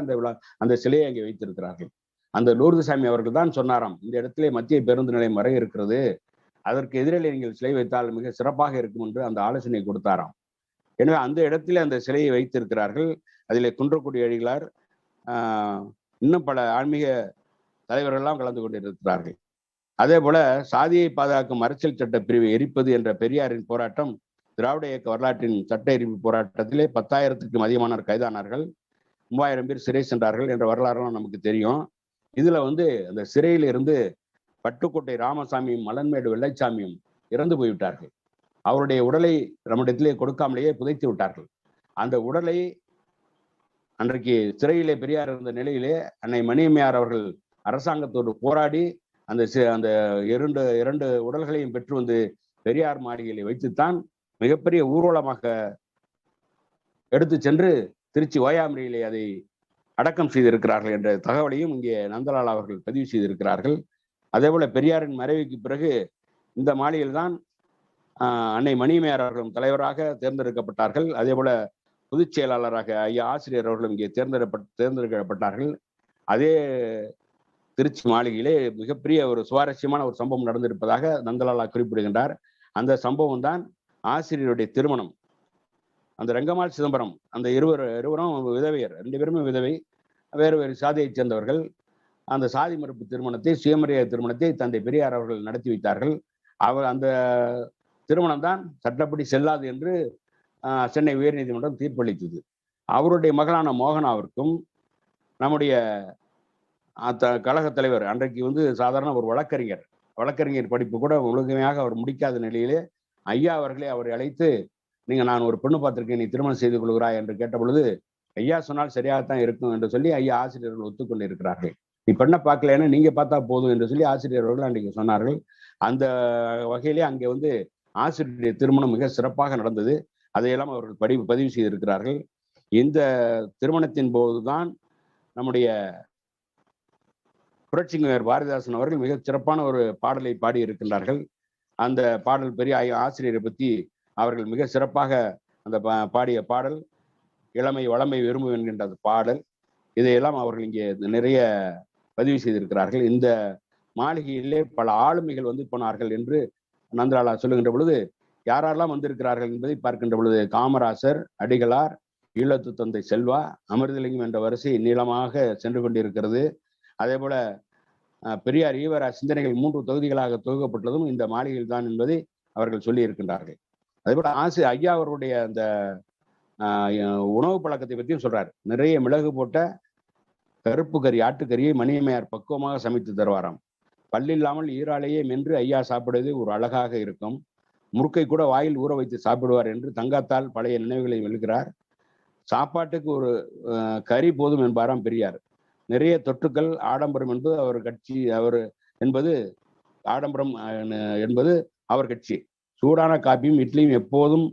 அந்த சிலையை அங்கே வைத்திருக்கிறார்கள். அந்த லூர்துசாமி அவர்கள் தான் சொன்னாராம், இந்த இடத்திலே மத்திய பேருந்து நிலையம் வரை இருக்கிறது, அதற்கு எதிரிலே நீங்கள் சிலை வைத்தால் மிக சிறப்பாக இருக்கும் என்று அந்த ஆலோசனை கொடுத்தாராம். எனவே அந்த இடத்திலே அந்த சிலையை வைத்திருக்கிறார்கள். அதிலே குன்றக்குடி அடிகளார், இன்னும் பல ஆன்மீக தலைவர்கள்லாம் கலந்து கொண்டிருக்கிறார்கள். அதே போல சாதியை பாதுகாக்கும் அரசியல் சட்ட பிரிவை எரிப்பது என்ற பெரியாரின் போராட்டம் திராவிட இயக்க வரலாற்றின் சட்ட எரிப்பு போராட்டத்திலே 10,000க்கும் அதிகமானோர் கைதானார்கள், 3000 பேர் சிறை சென்றார்கள் என்ற வரலாறுலாம் நமக்கு தெரியும். இதுல அந்த சிறையில இருந்து பட்டுக்கோட்டை ராமசாமியும் மலன்மேடு வெள்ளைச்சாமியும் இறந்து போய்விட்டார்கள். அவருடைய உடலை நம்மிடத்திலே கொடுக்காமலேயே புதைத்து விட்டார்கள். அந்த உடலை அன்றைக்கு சிறையிலே பெரியார் இருந்த நிலையிலே அன்னை மணியம்மையார் அவர்கள் அரசாங்கத்தோடு போராடி அந்த அந்த இரண்டு உடல்களையும் பெற்று பெரியார் மாளிகையில் வைத்துத்தான் மிகப்பெரிய ஊர்வலமாக எடுத்து சென்று திருச்சி ஓயாமரியிலே அதை அடக்கம் செய்திருக்கிறார்கள் என்ற தகவலையும் இங்கே நந்தலால் அவர்கள் பதிவு செய்திருக்கிறார்கள். அதே போல பெரியாரின் மறைவுக்கு பிறகு இந்த மாளிகையில் தான் அன்னை மணியம்மையார் அவர்களும் தலைவராக தேர்ந்தெடுக்கப்பட்டார்கள். அதே போல பொதுச் செயலாளராக ஐயா ஆசிரியர் அவர்களும் இங்கே தேர்ந்தெடுக்கப்பட்டார்கள். அதே திருச்சி மாளிகையிலே மிகப்பெரிய ஒரு சுவாரஸ்யமான ஒரு சம்பவம் நடந்திருப்பதாக நந்தலாலா குறிப்பிடுகின்றார். அந்த சம்பவம் தான் ஆசிரியருடைய திருமணம். அந்த ரங்கம்மாள் சிதம்பரம் அந்த இருவரும் விதவையர், 2 பேருமே விதவை, வேறு வேறு சாதியைச் சேர்ந்தவர்கள். அந்த சாதி மறுப்பு திருமணத்தை, சுயமரியாதை திருமணத்தை தந்தை பெரியார் அவர்கள் நடத்தி வைத்தார்கள். அந்த திருமணம் தான் சட்டப்படி செல்லாது என்று சென்னை உயர்நீதிமன்றம் தீர்ப்பளித்தது. அவருடைய மகளான மோகனாவிற்கும் நம்முடைய கழக தலைவர் அன்றைக்கு சாதாரண ஒரு வழக்கறிஞர் படிப்பு கூட முழுமையாக அவர் முடிக்காத நிலையிலே ஐயா அவர்களே அவரை அழைத்து, நான் ஒரு பெண்ணு பார்த்திருக்கேன், நீ திருமணம் செய்து கொள்கிறாய் என்று கேட்ட பொழுது, ஐயா சொன்னால் சரியாகத்தான் இருக்கும் என்று சொல்லி ஐயா ஆசிரியர்கள் ஒத்துக்கொண்டு இருக்கிறார்கள். நீ பெண்ணை பார்க்கலன்னா நீங்க பார்த்தா போதும் என்று சொல்லி ஆசிரியர்கள் அன்றைக்கு சொன்னார்கள். அந்த வகையிலே அங்கே ஆசிரியருடைய திருமணம் மிக சிறப்பாக நடந்தது. அதையெல்லாம் அவர்கள் பதிவு செய்திருக்கிறார்கள். இந்த திருமணத்தின் போதுதான் நம்முடைய புரட்சிஞர் பாரதிதாசன் அவர்கள் மிக சிறப்பான ஒரு பாடலை பாடி இருக்கின்றார்கள். அந்த பாடல் பெரிய ஆசிரியரை பற்றி அவர்கள் மிக சிறப்பாக அந்த பாடிய பாடல் இளமை வளமை விரும்பு என்கின்ற அந்த பாடல், இதையெல்லாம் அவர்கள் இங்கே நிறைய பதிவு செய்திருக்கிறார்கள். இந்த மாளிகையிலே பல ஆளுமைகள் போனார்கள் என்று நந்தலாலா சொல்லுகின்ற பொழுது யாரெல்லாம் வந்திருக்கிறார்கள் என்பதை பார்க்கின்ற பொழுது காமராசர், அடிகளார், ஈழத்து தந்தை செல்வா, அமிர்தலிங்கம் என்ற வரிசை நீளமாக சென்று கொண்டிருக்கிறது. அதே போல பெரியார் ஈவரா சிந்தனைகள் 3 தொகுதிகளாக தொகுக்கப்பட்டதும் இந்த மாளிகையில் தான் என்பதை அவர்கள் சொல்லி இருக்கின்றார்கள். அதே போல ஐயா அவருடைய அந்த உணவு பழக்கத்தை பற்றியும் சொல்றாரு. நிறைய மிளகு போட்ட கருப்பு கறி ஆட்டுக்கறியை மணியம்மையார் பக்குவமாக சமைத்து தருவாராம். பல்லில்லாமல் ஈராலேயே மென்று ஐயா சாப்பிடுவது ஒரு அழகாக இருக்கும். முறுக்கை கூட வாயில் ஊற வைத்து சாப்பிடுவார் என்று தங்காத்தால் பழைய நினைவுகளை வெல்கிறார். சாப்பாட்டுக்கு ஒரு கறி போதும் என்பாராம் பெரியார். நிறைய தொற்றுக்கள் ஆடம்பரம் என்பது ஆடம்பரம் என்பது அவர் கட்சி. சூடான காப்பியும் இட்லியும் எப்போதும்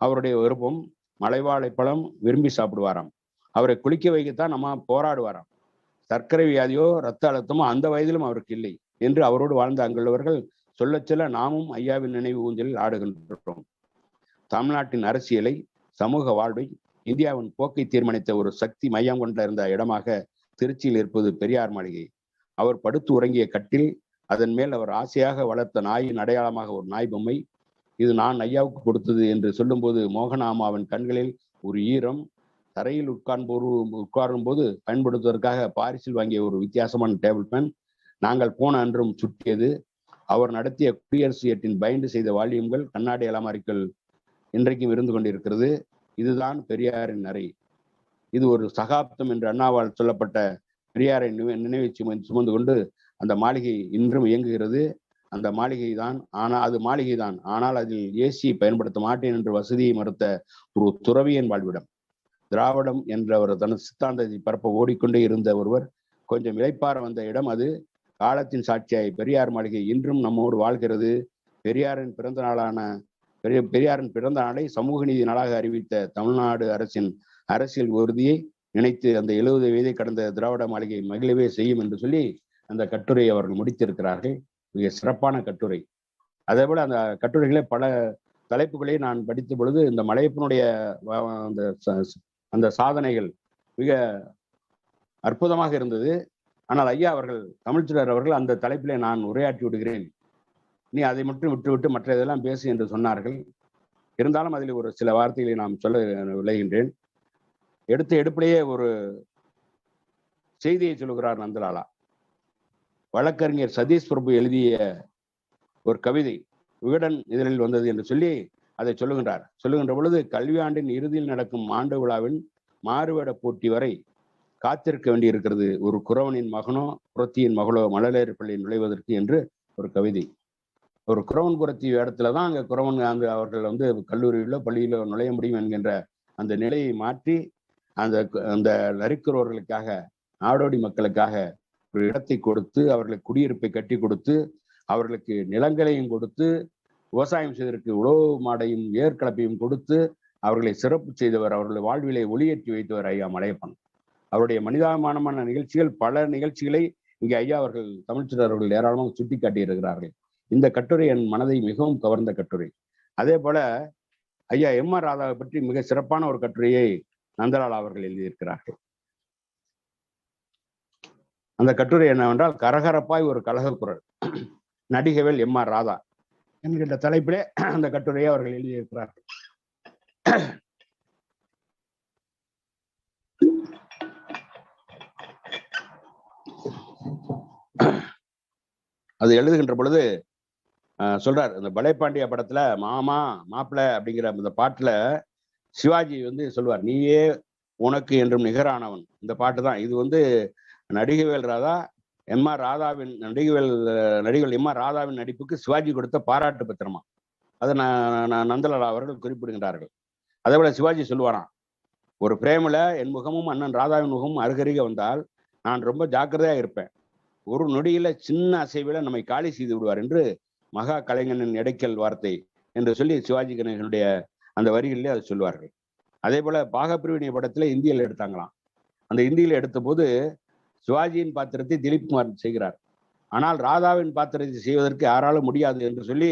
அவருடைய விருப்பம். மலைவாழைப்பழம் விரும்பி சாப்பிடுவாராம். அவரை குளிக்க வைக்கத்தான் நம்ம போராடுவாராம். சர்க்கரை வியாதியோ இரத்த அழுத்தமோ அந்த வயதிலும் அவருக்கு இல்லை என்று அவரோடு வாழ்ந்த அங்குள்ளவர்கள் சொல்ல சொல்ல நாமும் ஐயாவின் நினைவு ஊஞ்சலில் ஆடுகின்றோம். தமிழ்நாட்டின் அரசியலை, சமூக வாழ்வை, இந்தியாவின் போக்கை தீர்மானித்த ஒரு சக்தி மையம் கொண்ட இருந்த இடமாக திருச்சியில் இருப்பது பெரியார் மாளிகை. அவர் படுத்து உறங்கிய கட்டில், அதன் மேல் அவர் ஆசையாக வளர்த்த நாயின் அடையாளமாக ஒரு நாய் பொம்மை. இது நான் ஐயாவுக்கு கொடுத்தது என்று சொல்லும்போது மோகனாமாவின் கண்களில் ஒரு ஈரம். தரையில் உட்காரும் போது பயன்படுத்துவதற்காக பாரிஸில் வாங்கிய ஒரு வித்தியாசமான டேபிள் பேன் நாங்கள் போன அன்றும் சுட்டியது. அவர் நடத்திய குடியரசு ஏட்டின் பைண்டு செய்த வால்யூம்கள், கண்ணாடி அலமாரிகள் இன்றைக்கும் இருந்து கொண்டிருக்கிறது. இதுதான் பெரியாரின் அறை. இது ஒரு சகாப்தம் என்று அண்ணாவால் சொல்லப்பட்ட பெரியாரை நினைவு சுமந்து கொண்டு அந்த மாளிகை இன்றும் இயங்குகிறது. அந்த மாளிகை தான், ஆனால் அதில் ஏசி பயன்படுத்த மாட்டேன் என்று வசதியை மறுத்த ஒரு துறவியின் வாழ்விடம். திராவிடம் என்ற ஒரு தனது சித்தாந்தத்தை பரப்ப ஓடிக்கொண்டே இருந்த ஒருவர் கொஞ்சம் இளைப்பாற வந்த இடம் அது. காலத்தின் சாட்சியாய் பெரியார் மாளிகை இன்றும் நம்மோடு வாழ்கிறது. பெரியாரின் பிறந்த நாளை சமூக நீதி நாளாக அறிவித்த தமிழ்நாடு அரசின் அரசியல் உறுதியை நினைத்து அந்த 70 வயதை கடந்த திராவிட மாளிகை மகிழவே செய்யும் என்று சொல்லி அந்த கட்டுரையை அவர்கள் முடித்திருக்கிறார்கள். மிக சிறப்பான கட்டுரை. அதே போல அந்த கட்டுரைகளே பல தலைப்புகளை நான் படித்த பொழுது இந்த மலையப்பனுடைய அந்த சாதனைகள் மிக அற்புதமாக இருந்தது. ஆனால் ஐயா அவர்கள், தமிழ்ச்செல்வர் அவர்கள் அந்த தலைப்பிலே நான் உரையாற்றி விடுகிறேன், நீ அதை மட்டும் விட்டுவிட்டு மற்ற இதெல்லாம் பேசு என்று சொன்னார்கள். இருந்தாலும் அதில் ஒரு சில வார்த்தைகளை நாம் சொல்ல விளைகின்றேன். எடுத்த எடுப்பிலேயே ஒரு செய்தியை சொல்லுகிறார் நந்தலாலா. வழக்கறிஞர் சதீஷ் பிரபு எழுதிய ஒரு கவிதை விகடன் இதழில் வந்தது என்று சொல்லி அதை சொல்லுகின்ற பொழுது, கல்வியாண்டின் இறுதியில் நடக்கும் ஆண்டு விழாவின் மாறுவேட போட்டி வரை காத்திருக்க வேண்டியிருக்கிறது ஒரு குறவனின் மகனோ புரத்தியின் மகளோ மழலையர் பள்ளியில் நுழைவதற்கு என்று ஒரு கவிதை. ஒரு குறவன் புரத்தி இடத்துலதான் அங்க குறவன் அவர்கள் கல்லூரியிலோ பள்ளியிலோ நுழைய முடியும் என்கின்ற அந்த நிலையை மாற்றி அந்த அந்த நரிக்குறவர்களுக்காக, நாடோடி மக்களுக்காக ஒரு இடத்தை கொடுத்து, அவர்களுக்கு குடியிருப்பை கட்டி கொடுத்து, அவர்களுக்கு நிலங்களையும் கொடுத்து, விவசாயம் செய்வதற்கு உழவு மாடையும் ஏற்கலப்பையும் கொடுத்து அவர்களை சிறப்பு செய்தவர், அவர்களுடைய வாழ்விலை ஒளியேற்றி வைத்தவர் ஐயா மலையப்பன். அவருடைய மனிதாபிமானமான நிகழ்ச்சிகள், பல நிகழ்ச்சிகளை இங்கே ஐயா அவர்கள், தமிழ்ச்சர் அவர்கள் ஏராளமாக சுட்டி காட்டியிருக்கிறார்கள். இந்த கட்டுரை என் மனதை மிகவும் கவர்ந்த கட்டுரை. அதே போல ஐயா எம்.ஆர். ராதாவை பற்றி மிக சிறப்பான ஒரு கட்டுரையை நந்தலாலா அவர்கள் எழுதியிருக்கிறார்கள். அந்த கட்டுரை என்னவென்றால், கரகரப்பாய் ஒரு கழக குரல், நடிகவேல் எம்.ஆர். ராதா என்கின்ற தலைப்பிலே அந்த கட்டுரையை அவர்கள் எழுதியிருக்கிறார்கள். அது எழுதுகின்ற பொழுது சொல்றார், இந்த பலேபாண்டியா படத்துல மாமா மாப்பிள்ள அப்படிங்கிற அந்த பாட்டுல சிவாஜி சொல்லுவார், நீயே உனக்கு என்றும் நிகரானவன். இந்த பாட்டு தான் இது. நடிகவேல் ராதா எம்.ஆர். ராதாவின் நடிகவேல் எம்.ஆர். ராதாவின் நடிப்புக்கு சிவாஜி கொடுத்த பாராட்டு பத்திரமா. அதை நந்தலாலா அவர்கள் குறிப்பிடுகின்றார்கள். அதே போல சிவாஜி சொல்லுவாராம், ஒரு பிரேமில என் முகமும் அண்ணன் ராதாவின் முகமும் அருகருக வந்தால் நான் ரொம்ப ஜாக்கிரதையா இருப்பேன். ஒரு நொடியில சின்ன அசைவில நம்மை காலி செய்து விடுவார் என்று மகா கலைஞனின் இடைக்கல் வார்த்தை என்று சொல்லி சிவாஜி கணேசனுடைய அந்த வரிகளிலே அதை சொல்லுவார்கள். அதே போல பாகப்பிரிவினை படத்துல இந்தியில எடுத்தாங்களாம். அந்த இந்தியில எடுத்த போது சிவாஜியின் பாத்திரத்தை திலீப் குமார் செய்கிறார். ஆனால் ராதாவின் பாத்திரத்தை செய்வதற்கு யாராலும் முடியாது என்று சொல்லி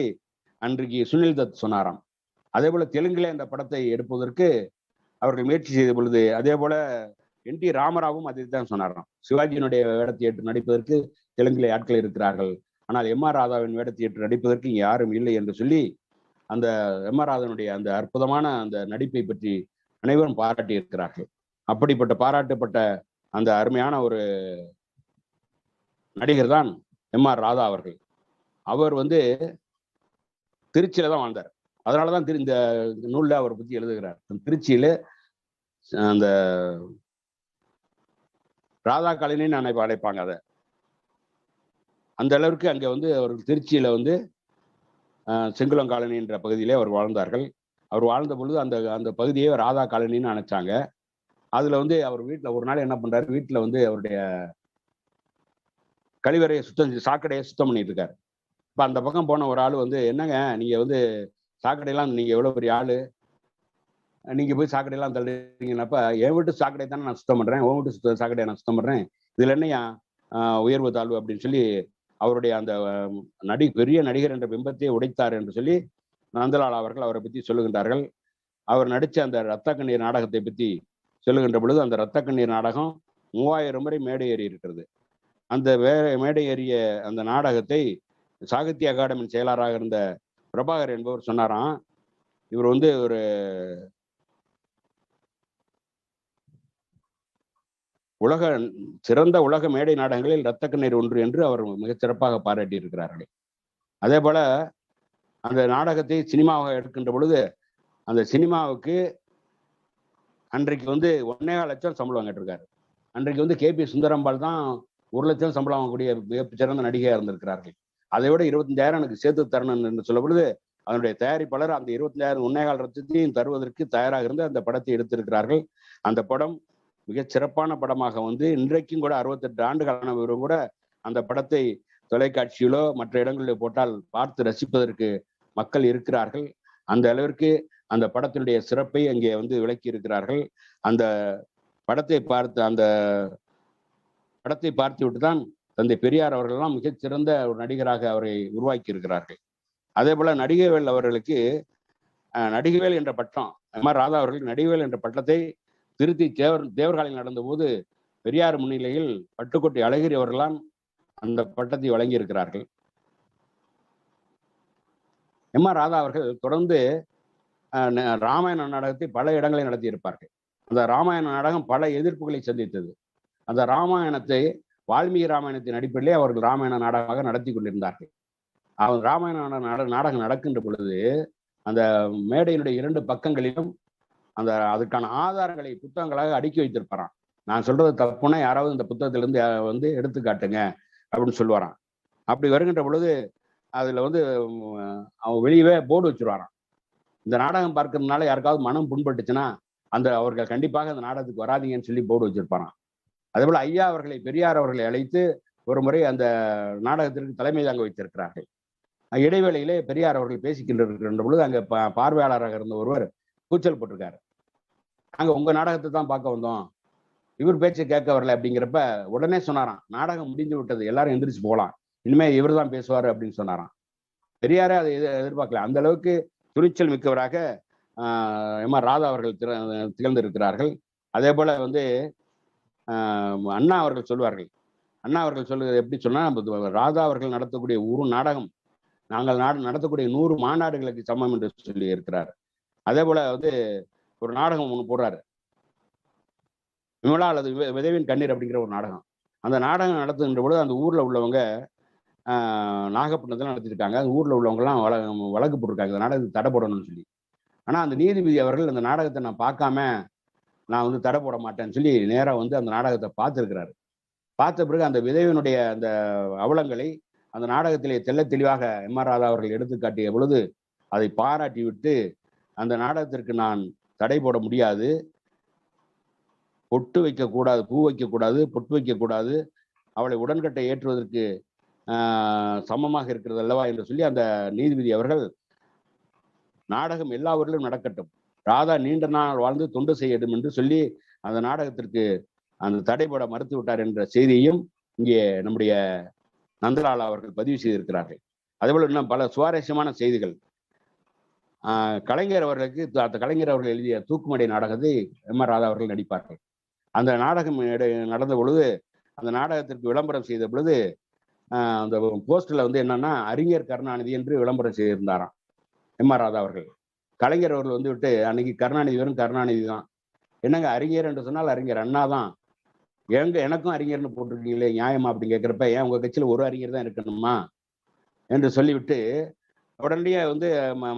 அன்றைக்கு சுனில் தத் சொன்னாராம். அதே போல தெலுங்கிலே அந்த படத்தை எடுப்பதற்கு அவர்கள் முயற்சி செய்த பொழுது அதே போல என்.டி. ராமராவும் அதைத்தான் சொன்னாராம். சிவாஜியினுடைய வேடத்தை ஏற்று நடிப்பதற்கு தெலுங்கிலே ஆட்கள் இருக்கிறார்கள், ஆனால் எம்.ஆர். ராதாவின் வேடத்தை ஏற்று நடிப்பதற்கு இங்கே யாரும் இல்லை என்று சொல்லி அந்த எம்.ஆர். ராதாவினுடைய அந்த அற்புதமான அந்த நடிப்பை பற்றி அனைவரும் பாராட்டி இருக்கிறார்கள். அப்படிப்பட்ட பாராட்டப்பட்ட அந்த அருமையான ஒரு நடிகர் தான் எம்.ஆர். ராதா அவர்கள். அவர் திருச்சியில தான் வாழ்ந்தார். அதனாலதான் இந்த நூல்ல அவரை பத்தி எழுதுகிறார். திருச்சியில அந்த ராதா காலனின்னு அழைப்பாங்க. அதை அந்த அளவிற்கு அங்க அவர்கள் திருச்சியில செங்குளம் காலனி என்ற பகுதியிலே அவர் வாழ்ந்தார்கள். அவர் வாழ்ந்த பொழுது அந்த அந்த பகுதியை ராதா காலனின்னு அணைச்சாங்க. அதுல அவர் வீட்டுல ஒரு நாள் என்ன பண்றாரு, வீட்டுல அவருடைய கழிவறையை சாக்கடையை சுத்தம் பண்ணிட்டு இருக்காரு. இப்ப அந்த பக்கம் போன ஒரு ஆள் என்னங்க நீங்க சாக்கடையெல்லாம் நீங்க எவ்வளவு பெரிய ஆளு, நீங்க போய் சாக்கடையெல்லாம் தள்ளுறீங்கன்னாப்ப, என் வீட்டு சாக்கடை தானே நான் சுத்தம் பண்றேன், உன் வீட்டு சாக்கடையை நான் சுத்தம் பண்றேன், இதுல என்னையா உயர்வு தாழ்வு அப்படின்னு சொல்லி அவருடைய அந்த பெரிய நடிகர் என்ற பிம்பத்தை உடைத்தார் என்று சொல்லி நந்தலாலா அவர்கள் அவரை பற்றி சொல்லுகின்றார்கள். அவர் நடித்த அந்த ரத்த கண்ணீர் நாடகத்தை பற்றி சொல்லுகின்ற பொழுது, அந்த ரத்த கண்ணீர் நாடகம் 3000 முறை மேடை ஏறி இருக்கிறது. அந்த மேடை ஏறிய அந்த நாடகத்தை சாகித்ய அகாடமியின் செயலாளராக இருந்த பிரபாகர் என்பவர் சொன்னாராம், இவர் ஒரு சிறந்த உலக மேடை நாடகங்களில் ரத்த கண்ணீர் ஒன்று என்று அவர் மிகச் சிறப்பாக பாராட்டி இருக்கிறார்கள். அதே போல அந்த நாடகத்தை சினிமாவாக எடுக்கின்ற பொழுது அந்த சினிமாவுக்கு அன்றைக்கு 1.25 லட்சம் சம்பளம் வாங்கிட்டு அன்றைக்கு கே.பி. சுந்தரம்பாள் தான் 1 லட்சம் சம்பளம் வாங்கக்கூடிய மிகச்சிறந்த நடிகையா இருந்திருக்கிறார்கள். அதை விட 25,000 எனக்கு சேர்த்து தரணும் என்று சொல்ல பொழுது அதனுடைய தயாரிப்பாளர் அந்த 25,000 1.25 லட்சத்தையும் தருவதற்கு தயாராக இருந்து அந்த படத்தை எடுத்திருக்கிறார்கள். அந்த படம் மிகச் சிறப்பான படமாக இன்றைக்கும் கூட 68 ஆண்டுகளானவரும் கூட அந்த படத்தை தொலைக்காட்சியிலோ மற்ற இடங்களிலோ போட்டால் பார்த்து ரசிப்பதற்கு மக்கள் இருக்கிறார்கள். அந்த அளவிற்கு அந்த படத்தினுடைய சிறப்பை அங்கே விளக்கி இருக்கிறார்கள். அந்த படத்தை பார்த்து விட்டுதான் தந்தை பெரியார் அவர்கள்லாம் மிகச்சிறந்த ஒரு நடிகராக அவரை உருவாக்கி இருக்கிறார்கள். அதே போல நடிகவேல் அவர்களுக்கு நடிகவேல் என்ற பட்டம், எம்.ஆர். ராதா அவர்களுக்கு நடிகவேல் என்ற பட்டத்தை திருத்தி தேவர்காலையில் நடந்த போது பெரியார் முன்னிலையில் பட்டுக்கோட்டை அழகிரி அவர்களால் அந்த பட்டத்தை வழங்கி இருக்கிறார்கள். எம்.ஆர். ராதா அவர்கள் தொடர்ந்து ராமாயண நாடகத்தை பல இடங்களில் நடத்தி இருப்பார்கள். அந்த ராமாயண நாடகம் பல எதிர்ப்புகளை சந்தித்தது. அந்த ராமாயணத்தை வால்மீகி ராமாயணத்தின் அடிப்படையிலே அவர்கள் ராமாயண நாடகமாக நடத்தி கொண்டிருந்தார்கள். அவர் ராமாயண நாடகம் நடக்கின்ற பொழுது அந்த மேடையினுடைய 2 பக்கங்களிலும் அதுக்கான ஆதாரங்களை புத்தகங்களாக அடுக்கி வைத்திருப்பாராம். நான் சொல்றது தப்புன்னா யாராவது இந்த புத்தகத்திலிருந்து வந்து எடுத்து காட்டுங்க அப்படின்னு சொல்லுவாராம். அப்படி வருகின்ற பொழுது அதுல வந்து அவன் வெளியவே போர்டு வச்சிருவாராம். இந்த நாடகம் பார்க்கறதுனால யாருக்காவது மனம் புண்பட்டுச்சுன்னா அவர்கள் கண்டிப்பாக அந்த நாடகத்துக்கு வராதீங்கன்னு சொல்லி போர்டு வச்சிருப்பாராம். அதே போல ஐயா அவர்களை, பெரியார் அவர்களை அழைத்து ஒரு முறை அந்த நாடகத்திற்கு தலைமை தாங்க வைத்திருக்கிறார்கள். இடைவேளையிலே பெரியார் அவர்கள் பேசிக்கின்ற பொழுது அங்க பார்வையாளராக இருந்த ஒருவர் கூச்சல் போட்டிருக்காரு. நாங்க உங்க நாடகத்தை தான் பார்க்க வந்தோம், இவர் பேச்சு கேட்க வரல அப்படிங்கிறப்ப உடனே சொன்னாராம், நாடகம் முடிஞ்சு விட்டது, எல்லாரும் எந்திரிச்சு போகலாம், இனிமே இவர் தான் பேசுவாரு அப்படின்னு சொன்னாராம். பெரியாரே அதை எதிர்பார்க்கல. அந்த அளவுக்கு துணிச்சல் மிக்கவராக எம்.ஆர். ராதா அவர்கள் திகழ்ந்திருக்கிறார்கள். அதே போல வந்து அண்ணா அவர்கள் சொல்வார்கள். அண்ணா அவர்கள் சொல்லுவது எப்படி சொன்னா, ராதா அவர்கள் நடத்தக்கூடிய ஒரு நாடகம் நாங்கள் நடத்தக்கூடிய 100 மாநாடுகளுக்கு சமம் என்று சொல்லி இருக்கிறார். அதே போல வந்து ஒரு நாடகம் ஒன்று போடுறாரு, விமலா அல்லது விதவின் கண்ணீர் அப்படிங்கிற ஒரு நாடகம். அந்த நாடகம் நடத்துகின்ற பொழுது அந்த ஊர்ல உள்ளவங்க நாகப்பட்டினத்துல நடத்திருக்காங்க. அந்த ஊர்ல உள்ளவங்க எல்லாம் வழக்கு போட்டிருக்காங்க, இந்த நாடகத்துக்கு தடை போடணும்னு சொல்லி. ஆனா அந்த நீதிபதி அவர்கள் அந்த நாடகத்தை நான் பார்க்காம நான் வந்து தடை போட மாட்டேன்னு சொல்லி நேரா வந்து அந்த நாடகத்தை பார்த்திருக்கிறாரு. பார்த்த பிறகு அந்த விதவியினுடைய அந்த அவலங்களை அந்த நாடகத்திலே தெள்ள தெளிவாக எம்.ஆர். ராதா அவர்கள் எடுத்து காட்டிய பொழுது அதை பாராட்டி விட்டு, அந்த நாடகத்திற்கு நான் தடை போட முடியாது, பொட்டு வைக்கக்கூடாது, பூ வைக்கக்கூடாது, பொட்டு வைக்கக்கூடாது, அவளை உடன்கட்டை ஏற்றுவதற்கு சமமாக இருக்கிறது அல்லவா என்று சொல்லி அந்த நீதிபதி அவர்கள் நாடகம் எல்லா ஊரிலும் நடக்கட்டும், ராதா நீண்ட நாள் வாழ்ந்து தொண்டு செய்யடும் என்று சொல்லி அந்த நாடகத்திற்கு அந்த தடைபட மறுத்து விட்டார் என்ற செய்தியையும் இங்கே நம்முடைய நந்தலால் அவர்கள் பதிவு செய்திருக்கிறார்கள். அதேபோல இன்னும் பல சுவாரஸ்யமான செய்திகள். கலைஞர் அவர்களுக்கு அந்த கலைஞர் அவர்கள் எழுதிய தூக்குமடை நாடகத்தை எம்.ஆர். ராதா அவர்கள் நடிப்பார்கள். அந்த நாடகம் நடந்த பொழுது அந்த நாடகத்திற்கு விளம்பரம் செய்த பொழுது அந்த போஸ்டர்ல வந்து என்னன்னா, அறிஞர் கருணாநிதி என்று விளம்பரம் செய்திருந்தாராம் எம்.ஆர். ராதா அவர்கள். கலைஞர் அவர்கள் வந்து விட்டு அன்னைக்கு கருணாநிதி வெறும் கருணாநிதி தான், என்னங்க அறிஞர் என்று சொன்னால் அறிஞர் அண்ணா தான், எனக்கும் அறிஞர்னு போட்டிருக்கீங்களே நியாயமா அப்படின்னு கேட்கிறப்ப, ஏன் உங்க கட்சியில ஒரு அறிஞர் தான் இருக்கணுமா என்று சொல்லிவிட்டு உடனடியே வந்து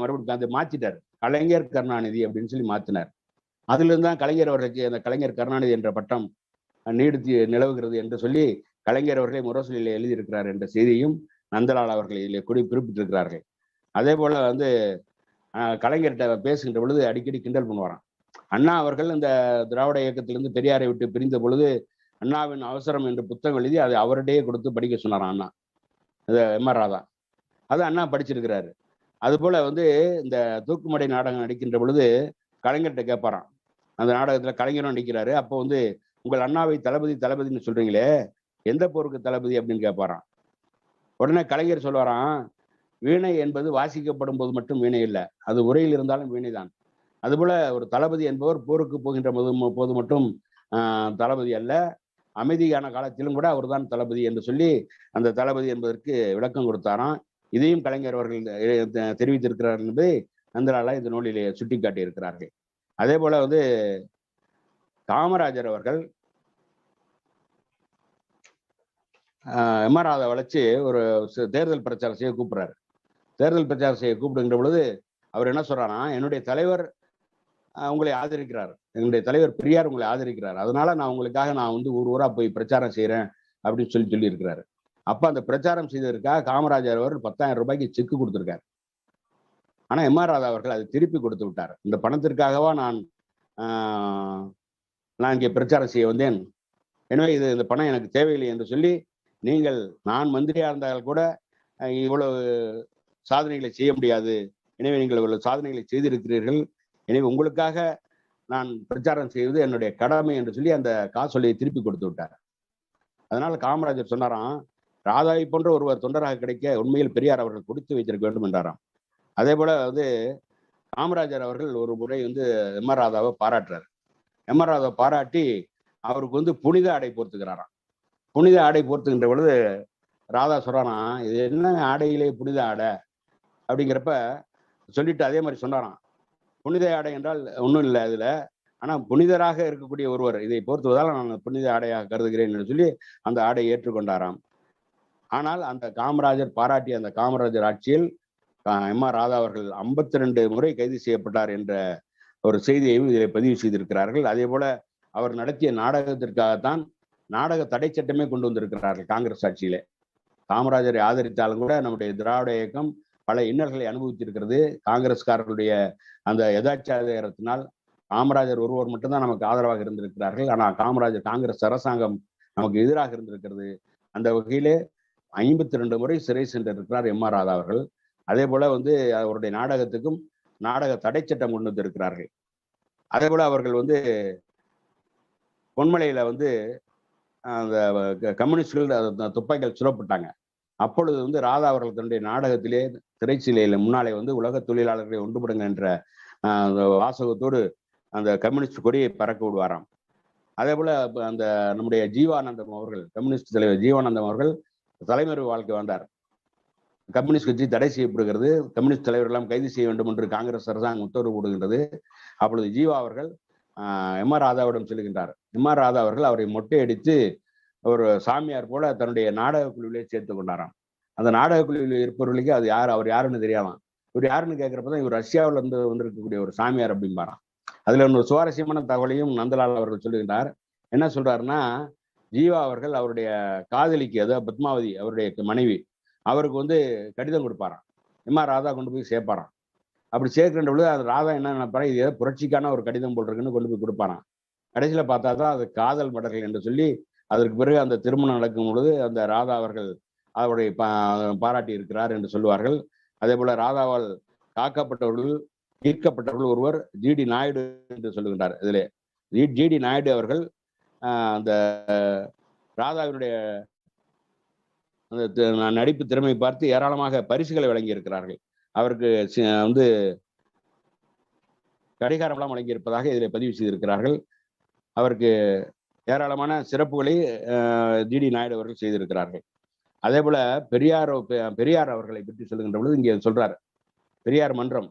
மறுபடியும் அதை மாத்திட்டார், கலைஞர் கருணாநிதி அப்படின்னு சொல்லி மாத்தினார். அதுல இருந்து தான் கலைஞர் அவர்களுக்கு அந்த கலைஞர் கருணாநிதி என்ற பட்டம் நீடித்து நிலவுகிறது என்று சொல்லி கலைஞர் அவர்களை முரசொலியில் எழுதியிருக்கிறார் என்ற செய்தியும் நந்தலால் அவர்கள் இதில் குறிப்பிட்டிருக்கிறார்கள். அதே போல வந்து கலைஞர்கிட்ட பேசுகின்ற பொழுது அடிக்கடி கிண்டல் பண்ணுவாராம். அண்ணா அவர்கள் இந்த திராவிட இயக்கத்திலிருந்து பெரியாரை விட்டு பிரிந்த பொழுது அண்ணாவின் அவசரம் என்று புத்தகம் எழுதி அதை அவரிடையே கொடுத்து படிக்க சொன்னாராம் அண்ணா, எம்.ஆர். ராதா. அது அண்ணா படிச்சிருக்கிறாரு. அது போல வந்து இந்த தூக்குமடை நாடகம் நடிக்கின்ற பொழுது கலைஞர்கிட்ட கேட்பாராம், அந்த நாடகத்துல கலைஞரும் நடிக்கிறாரு, அப்போ வந்து உங்கள் அண்ணாவை தளபதின்னு சொல்றீங்களே, எந்த போருக்கு தளபதி அப்படின்னு கேட்பாராம். உடனே கலைஞர் சொல்லுவாராம், வீணை என்பது வாசிக்கப்படும் போது மட்டும் வீணை இல்லை, அது உரையில் இருந்தாலும் வீணைதான். அதுபோல ஒரு தளபதி என்பவர் போருக்கு போகின்ற போது மட்டும் தளபதி அல்ல, அமைதியான காலத்திலும் கூட அவர் தான் தளபதி என்று சொல்லி அந்த தளபதி என்பதற்கு விளக்கம் கொடுத்தாராம். இதையும் கலைஞர் அவர்கள் தெரிவித்திருக்கிறார்கள் என்பதை நந்தலாலா இந்த நூலிலே சுட்டிக்காட்டி இருக்கிறார்கள். அதே போல வந்து காமராஜர் அவர்கள் எம்.ஆர். ராதா வளைச்சு ஒரு தேர்தல் பிரச்சாரம் செய்ய கூப்பிடுறாரு. தேர்தல் பிரச்சாரம் செய்ய கூப்பிடுகின்ற பொழுது அவர் என்ன சொல்றாருன்னா, என்னுடைய தலைவர் உங்களை ஆதரிக்கிறார், என்னுடைய தலைவர் பெரியார் உங்களை ஆதரிக்கிறார், அதனால நான் உங்களுக்காக நான் வந்து ஊரா போய் பிரச்சாரம் செய்யறேன் அப்படின்னு சொல்லி இருக்கிறாரு. அப்ப அந்த பிரச்சாரம் செய்ததற்காக காமராஜர் அவர்கள் 10,000 ரூபாய்க்கு செக்கு கொடுத்திருக்காரு. ஆனா எம்.ஆர். ராதா அவர்கள் அதை திருப்பி கொடுத்து விட்டார். இந்த பணத்திற்காகவா நான் இங்கே பிரச்சாரம் செய்ய வந்தேன், எனவே இந்த பணம் எனக்கு தேவையில்லை என்று சொல்லி, நான் மந்திரியா இருந்தால் கூட இவ்வளவு சாதனைகளை செய்ய முடியாது, எனவே நீங்கள் இவ்வளவு சாதனைகளை செய்திருக்கிறீர்கள், எனவே உங்களுக்காக நான் பிரச்சாரம் செய்வது என்னுடைய கடமை என்று சொல்லி அந்த காசோலையை திருப்பி கொடுத்து விட்டார். அதனால காமராஜர் சொன்னாராம், ராதாவை போன்ற ஒருவர் தொண்டராக கிடைக்க உண்மையில் பெரியார் அவர்கள் கொடுத்து வைத்திருக்க வேண்டும் என்றாராம். அதே போல வந்து காமராஜர் அவர்கள் ஒரு முறை வந்து எம்.ஆர். ராதாவை பாராட்டுறாரு. எம்.ஆர். ராதாவை பாராட்டி அவருக்கு வந்து புனித ஆடை போர்த்துக்கிறாராம். புனித ஆடை போர்த்துகின்ற பொழுது ராதா சொல்றாராம், இது என்ன ஆடையிலே புனித ஆடை அப்படிங்கிறப்ப சொல்லிட்டு அதே மாதிரி சொன்னாராம், புனித ஆடை என்றால் ஒன்றும் இல்லை, அதுல ஆனா புனிதராக இருக்கக்கூடிய ஒருவர் இதை பொறுத்துவதால் நான் புனித ஆடையாக கருதுகிறேன் என்று சொல்லி அந்த ஆடையை ஏற்றுக்கொண்டாராம். ஆனால் அந்த காமராஜர் பாராட்டிய அந்த காமராஜர் ஆட்சியில் எம்.ஆர். ராதா அவர்கள் 52 முறை கைது செய்யப்பட்டார் என்ற ஒரு செய்தியையும் இதில் பதிவு செய்திருக்கிறார்கள். அதே போல அவர் நடத்திய நாடகத்திற்காகத்தான் நாடக தடை சட்டமே கொண்டு வந்திருக்கிறார்கள் காங்கிரஸ் ஆட்சியிலே. காமராஜரை ஆதரித்தாலும் கூட நம்முடைய திராவிட இயக்கம் பல இன்னல்களை அனுபவித்திருக்கிறது. காங்கிரஸ்காரர்களுடைய அந்த எதாச்சாரத்தினால் காமராஜர் ஒருவர் மட்டும்தான் நமக்கு ஆதரவாக இருந்திருக்கிறார்கள். ஆனால் காங்கிரஸ் அரசாங்கம் நமக்கு எதிராக இருந்திருக்கிறது. அந்த வகையிலே 52 முறை சிறை சென்றிருக்கிறார் எம்.ஆர். ராதா அவர்கள். அதே போல அவருடைய நாடகத்துக்கும் நாடக தடை சட்டம் கொண்டு வந்திருக்கிறார்கள். அதே போல அவர்கள் பொன்மலையில அந்த கம்யூனிஸ்டுகள் துப்பாக்கிகள் சுடப்பட்டாங்க. அப்பொழுது ராதா அவர்கள் தன்னுடைய நாடகத்திலே திரைச்சிலையில முன்னாலே உலக தொழிலாளர்களை ஒன்றுபடுங்க என்ற வாசகத்தோடு அந்த கம்யூனிஸ்ட் கொடியை பறக்க விடுவாராம். அதே போல அந்த நம்முடைய ஜீவானந்தம் அவர்கள், கம்யூனிஸ்ட் தலைவர் ஜீவானந்தம் அவர்கள் தலைமறைவு வாழ்க்கை வந்தார். கம்யூனிஸ்ட் கட்சி தடை செய்யப்படுகிறது, கம்யூனிஸ்ட் தலைவர் எல்லாம் கைது செய்ய வேண்டும் என்று காங்கிரஸ் அரசாங்கம் உத்தரவு போடுகின்றது. அப்பொழுது ஜீவா அவர்கள் எம்.ஆர். ராதாவிடம் சொல்லுகின்றார். எம்.ஆர். ராதா அவர்கள் அவரை மொட்டையடித்து ஒரு சாமியார் போல தன்னுடைய நாடக குழுவிலே சேர்த்து கொண்டாராம். அந்த நாடக குழுவில் இருப்பவர்களுக்கு அவர் யாருன்னு தெரியாதான். இவர் யாருன்னு கேட்கிறப்பதான் இவர் ரஷ்யாவில இருந்து வந்திருக்கக்கூடிய ஒரு சாமியார் அப்படிம்பாராம். அதுல ஒரு சுவாரஸ்யமான தகவலையும் நந்தலால் அவர்கள் சொல்லுகின்றார். என்ன சொல்றாருன்னா, ஜீவா அவர்கள் அவருடைய காதலிக்கு, அதாவது பத்மாவதி அவருடைய மனைவி, அவருக்கு கடிதம் கொடுப்பாராம். எம்.ஆர். ராதா கொண்டு போய் சேர்ப்பாராம். அப்படி சேர்க்கின்ற பொழுது அது ராதா என்ன நினைப்பாரா, இது ஏதோ புரட்சிக்கான ஒரு கடிதம் போல் இருக்குன்னு கொண்டு போய் கொடுப்பாராம். கடைசியில பார்த்தா தான் அது காதல் மடல்கள் என்று சொல்லி அதற்கு பிறகு அந்த திருமணம் நடக்கும் பொழுது அந்த ராதா அவர்கள் அவருடைய பாராட்டி இருக்கிறார் என்று சொல்லுவார்கள். அதே போல ராதாவால் காக்கப்பட்டவர்கள், ஈர்க்கப்பட்டவர்கள் ஒருவர் ஜிடி நாயுடு என்று சொல்லுகின்றார். இதிலே ஜிடி நாயுடு அவர்கள் அந்த ராதாவினுடைய அந்த நடிப்பு திறமை பார்த்து ஏராளமாக பரிசுகளை வழங்கி இருக்கிறார்கள். அவருக்கு கடிகாரம்லாம் வழங்கி இருப்பதாக இதில் பதிவு செய்திருக்கிறார்கள். அவருக்கு ஏராளமான சிறப்புகளை ஜிடி நாயுடு அவர்கள் செய்திருக்கிறார்கள். அதே போல பெரியார் அவர்களை பற்றி சொல்லுகின்ற பொழுது இங்கே சொல்றாரு, பெரியார் மன்றம்,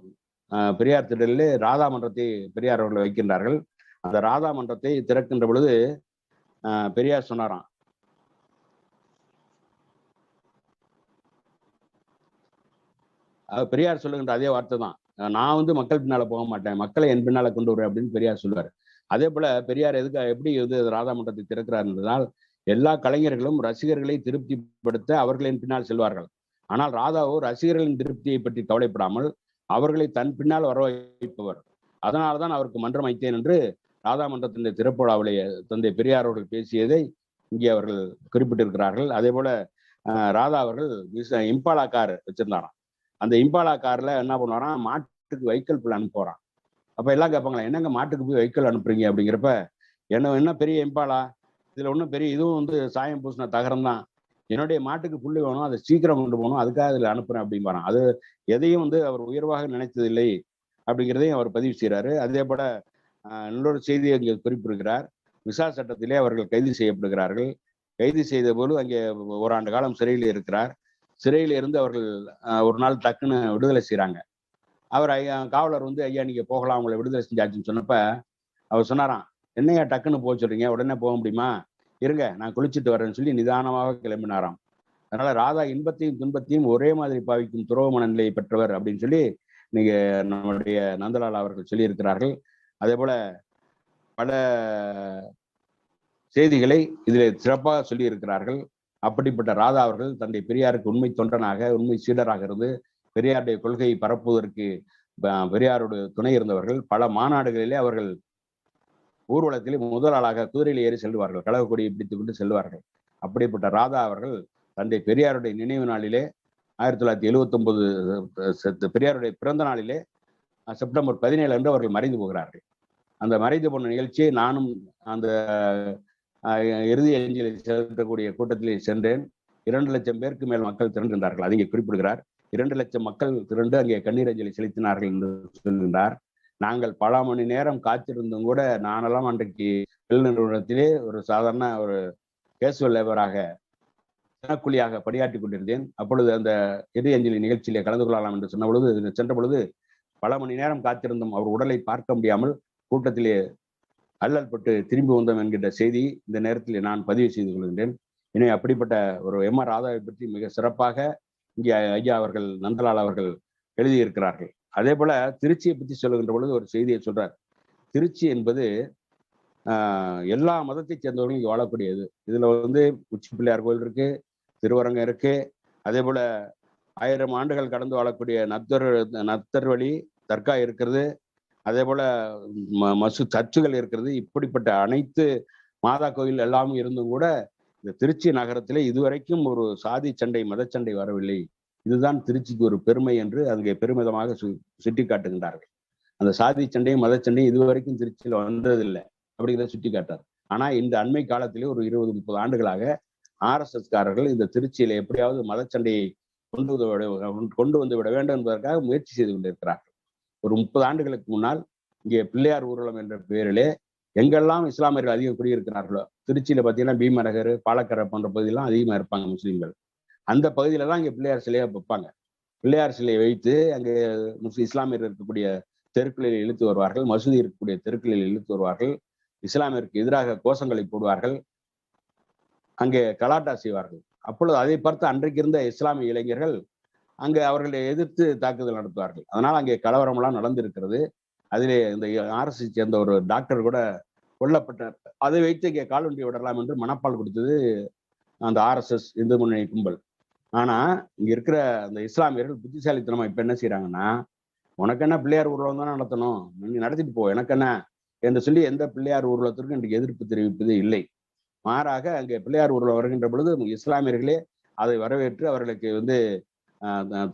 பெரியார் திடலிலே ராதா மன்றத்தை பெரியார் அவர்கள் வைக்கின்றார்கள். அந்த ராதா மன்றத்தை திறக்கின்ற பொழுது பெரியார் சொன்னாராம், பெரியார் சொல்லுகின்ற அதே வார்த்தை தான், நான் மக்கள் பின்னால போக மாட்டேன், மக்களை என் பின்னால கொண்டு வருவேன் அப்படின்னு பெரியார் சொல்லுவார். அதே போல பெரியார் எப்படி ராதா மன்றத்தை திறக்கிறார் என்றால், எல்லா கலைஞர்களும் ரசிகர்களை திருப்திப்படுத்த அவர்களின் பின்னால் செல்வார்கள். ஆனால் ராதாவோ ரசிகர்களின் திருப்தியை பற்றி கவலைப்படாமல் அவர்களை தன் பின்னால் வர வைப்பவர். அதனால்தான் அவருக்கு மன்றம் வைத்தேன் என்று ராதா மன்றத்தின் திறப்புழாவிலே தந்தை பெரியார் அவர்கள் பேசியதை இங்கே அவர்கள் குறிப்பிட்டிருக்கிறார்கள். அதே போல ராதா அவர்கள் இம்பாலா கார் வச்சிருந்தாராம். அந்த இம்பாலா கார்ல என்ன பண்ணுவாராம், மாட்டுக்கு வைக்கல் புல் அனுப்புறான். அப்ப எல்லாம் கேட்பாங்களா, என்னங்க மாட்டுக்கு போய் வைக்கல் அனுப்புறீங்க அப்படிங்கிறப்ப, என்ன பெரிய இம்பாலா, இதுல ஒன்றும் பெரிய, இதுவும் சாயம் பூசின தகரம் தான், என்னுடைய மாட்டுக்கு புல்லு வேணும், அதை சீக்கிரம் கொண்டு போகணும், அதுக்காக இதுல அனுப்புறேன் அப்படிம்பாரான். அது எதையும் அவர் உயர்வாக நினைத்ததில்லை அப்படிங்கிறதையும் அவர் பதிவு செய்கிறாரு. அதே போல இன்னொரு செய்தியை இங்கே குறிப்பிடுகிறார். விசா சட்டத்திலே அவர்கள் கைது செய்யப்படுகிறார்கள். கைது செய்த போது அங்கே ஓராண்டு காலம் சிறையில் இருக்கிறார். சிறையில் இருந்து அவர்கள் ஒரு நாள் டக்குன்னு விடுதலை செய்கிறாங்க. அவர் காவலர் ஐயா நீங்க போகலாம், உங்களை விடுதலை செஞ்சாச்சுன்னு சொன்னப்ப அவர் சொன்னாராம், என்னையா டக்குன்னு போக சொல்றீங்க, உடனே போக முடியுமா, இருங்க நான் குளிச்சுட்டு வரேன்னு சொல்லி நிதானமாக கிளம்பினாராம். அதனால ராதா இன்பத்தையும் துன்பத்தையும் ஒரே மாதிரி பாவிக்கும் துறவு மனநிலையை பெற்றவர் அப்படின்னு சொல்லி நீங்க நம்முடைய நந்தலால் அவர்கள் சொல்லியிருக்கிறார்கள். அதே போல பல செய்திகளை இதில் சிறப்பாக சொல்லி இருக்கிறார்கள். அப்படிப்பட்ட ராதா அவர்கள் தந்தை பெரியாருக்கு உண்மை தொண்டனாக, உண்மை சீடராக இருந்து பெரியாருடைய கொள்கையை பரப்புவதற்கு பெரியாரோடு துணை இருந்தவர்கள். பல மாநாடுகளிலே அவர்கள் ஊர்வலத்திலே முதலாளாக குதிரையில் ஏறி செல்வார்கள், கழக கொடியை பிடித்துக் கொண்டு செல்வார்கள். அப்படிப்பட்ட ராதா அவர்கள் தந்தை பெரியாருடைய நினைவு நாளிலே 1979 பெரியாருடைய பிறந்த நாளிலே செப்டம்பர் 17 அன்று அவர்கள் மறைந்து போகிறார்கள். அந்த மறைந்து போன நிகழ்ச்சியை நானும் அந்த இறுதி அஞ்சலி செலுத்தக்கூடிய கூட்டத்திலே சென்றேன். 2 லட்சம் பேருக்கு மேல் மக்கள் திரண்டுகின்றார்கள். அதை இங்கே குறிப்பிடுகிறார். 2 லட்சம் மக்கள் திரண்டு அங்கே கண்ணீர் அஞ்சலி செலுத்தினார்கள் என்று சொல்கின்றார். நாங்கள் பல மணி நேரம் காத்திருந்தும் கூட, நானெல்லாம் அன்றைக்கு நெல் நிறுவனத்திலே ஒரு சாதாரண ஒரு கேசுவல் லேபராக, தினக்கூலியாக பணியாற்றி கொண்டிருந்தேன். அப்பொழுது அந்த இறுதி அஞ்சலி நிகழ்ச்சியிலே கலந்து கொள்ளலாம் என்று சொன்ன பொழுது, சென்ற பொழுது பல மணி நேரம் காத்திருந்தும் அவர் உடலை பார்க்க முடியாமல் கூட்டத்திலே அல்லல் பட்டு திரும்பி வந்தோம் என்கின்ற செய்தி இந்த நேரத்தில் நான் பதிவு செய்து கொள்கின்றேன். எனவே அப்படிப்பட்ட ஒரு எம்.ஆர். ராதாவை பற்றி மிக சிறப்பாக இங்கே ஐயா அவர்கள் நந்தலால் அவர்கள் எழுதியிருக்கிறார்கள். அதே போல திருச்சியை பற்றி சொல்லுகின்ற பொழுது ஒரு செய்தியை சொல்றார். திருச்சி என்பது எல்லா மதத்தை சேர்ந்தவர்களும் இங்கே வாழக்கூடியது. இதுல வந்து உச்சி பிள்ளையார் கோயில் இருக்கு, திருவரங்கம் இருக்கு, அதே போல 1000 ஆண்டுகள் கடந்து வாழக்கூடிய நத்தர் வழி தர்கா இருக்கிறது, அதே போல சர்ச்சுகள் இருக்கிறது. இப்படிப்பட்ட அனைத்து மாதா கோயில் எல்லாமே இருந்தும் கூட இந்த திருச்சி நகரத்திலே இதுவரைக்கும் ஒரு சாதி சண்டை மதச்சண்டை வரவில்லை. இதுதான் திருச்சிக்கு ஒரு பெருமை என்று அங்கே பெருமிதமாக சுட்டி காட்டுகின்றார்கள். அந்த சாதி சண்டையும் மதச்சண்டையும் இதுவரைக்கும் திருச்சியில் வந்ததில்லை அப்படிங்கிறத சுட்டி காட்டார். ஆனா இந்த அண்மை காலத்திலே ஒரு 20-30 ஆண்டுகளாக ஆர்எஸ்எஸ் காரர்கள் இந்த திருச்சியில எப்படியாவது மதச்சண்டையை கொண்டு வந்து விட வேண்டும் என்பதற்காக முயற்சி செய்து கொண்டிருக்கிறார்கள். ஒரு 30 ஆண்டுகளுக்கு முன்னால் இங்கே பிள்ளையார் ஊர்வலம் என்ற பெயரிலே எங்கெல்லாம் இஸ்லாமியர்கள் அதிகம் குடியிருக்கிறார்களோ, திருச்சியில பார்த்தீங்கன்னா பீமநகர், பாலக்கரை போன்ற பகுதியெல்லாம் அதிகமா இருப்பாங்க முஸ்லீம்கள். அந்த பகுதியில தான் இங்கே பிள்ளையார் சிலையை வைப்பாங்க. பிள்ளையார் சிலையை வைத்து அங்கே இஸ்லாமியர் இருக்கக்கூடிய தெருக்களில் இழுத்து வருவார்கள், மசூதி இருக்கக்கூடிய தெருக்களில் இழுத்து வருவார்கள், இஸ்லாமியருக்கு எதிராக கோஷங்களை போடுவார்கள், அங்கே கலாட்டா செய்வார்கள். அப்பொழுது அதை பார்த்து அன்றைக்கு இருந்த இஸ்லாமிய இளைஞர்கள் அங்கே அவர்களை எதிர்த்து தாக்குதல் நடத்துவார்கள். அதனால் அங்கே கலவரமெல்லாம் நடந்திருக்கிறது. அதிலே இந்த ஆர்எஸ்எஸ் சேர்ந்த ஒரு டாக்டர் கூட கொல்லப்பட்டார். அதை வைத்து இங்கே காலொன்றி விடலாம் என்று மனப்பால் கொடுத்தது அந்த ஆர்எஸ்எஸ் இந்து முன்னணி கும்பல். ஆனா இங்க இருக்கிற அந்த இஸ்லாமியர்கள் புத்திசாலித்தனமா இப்ப என்ன செய்யறாங்கன்னா, உனக்கு என்ன பிள்ளையார் ஊர்வலம் தான் நடத்தணும், நீ நடத்திட்டு போ, எனக்கு என்ன என்று சொல்லி எந்த பிள்ளையார் ஊர்வலத்திற்கும் இன்றைக்கு எதிர்ப்பு தெரிவிப்பது இல்லை. மாறாக அங்கே பிள்ளையார் ஊர்வலம் வருகின்ற பொழுது இஸ்லாமியர்களே அதை வரவேற்று அவர்களுக்கு வந்து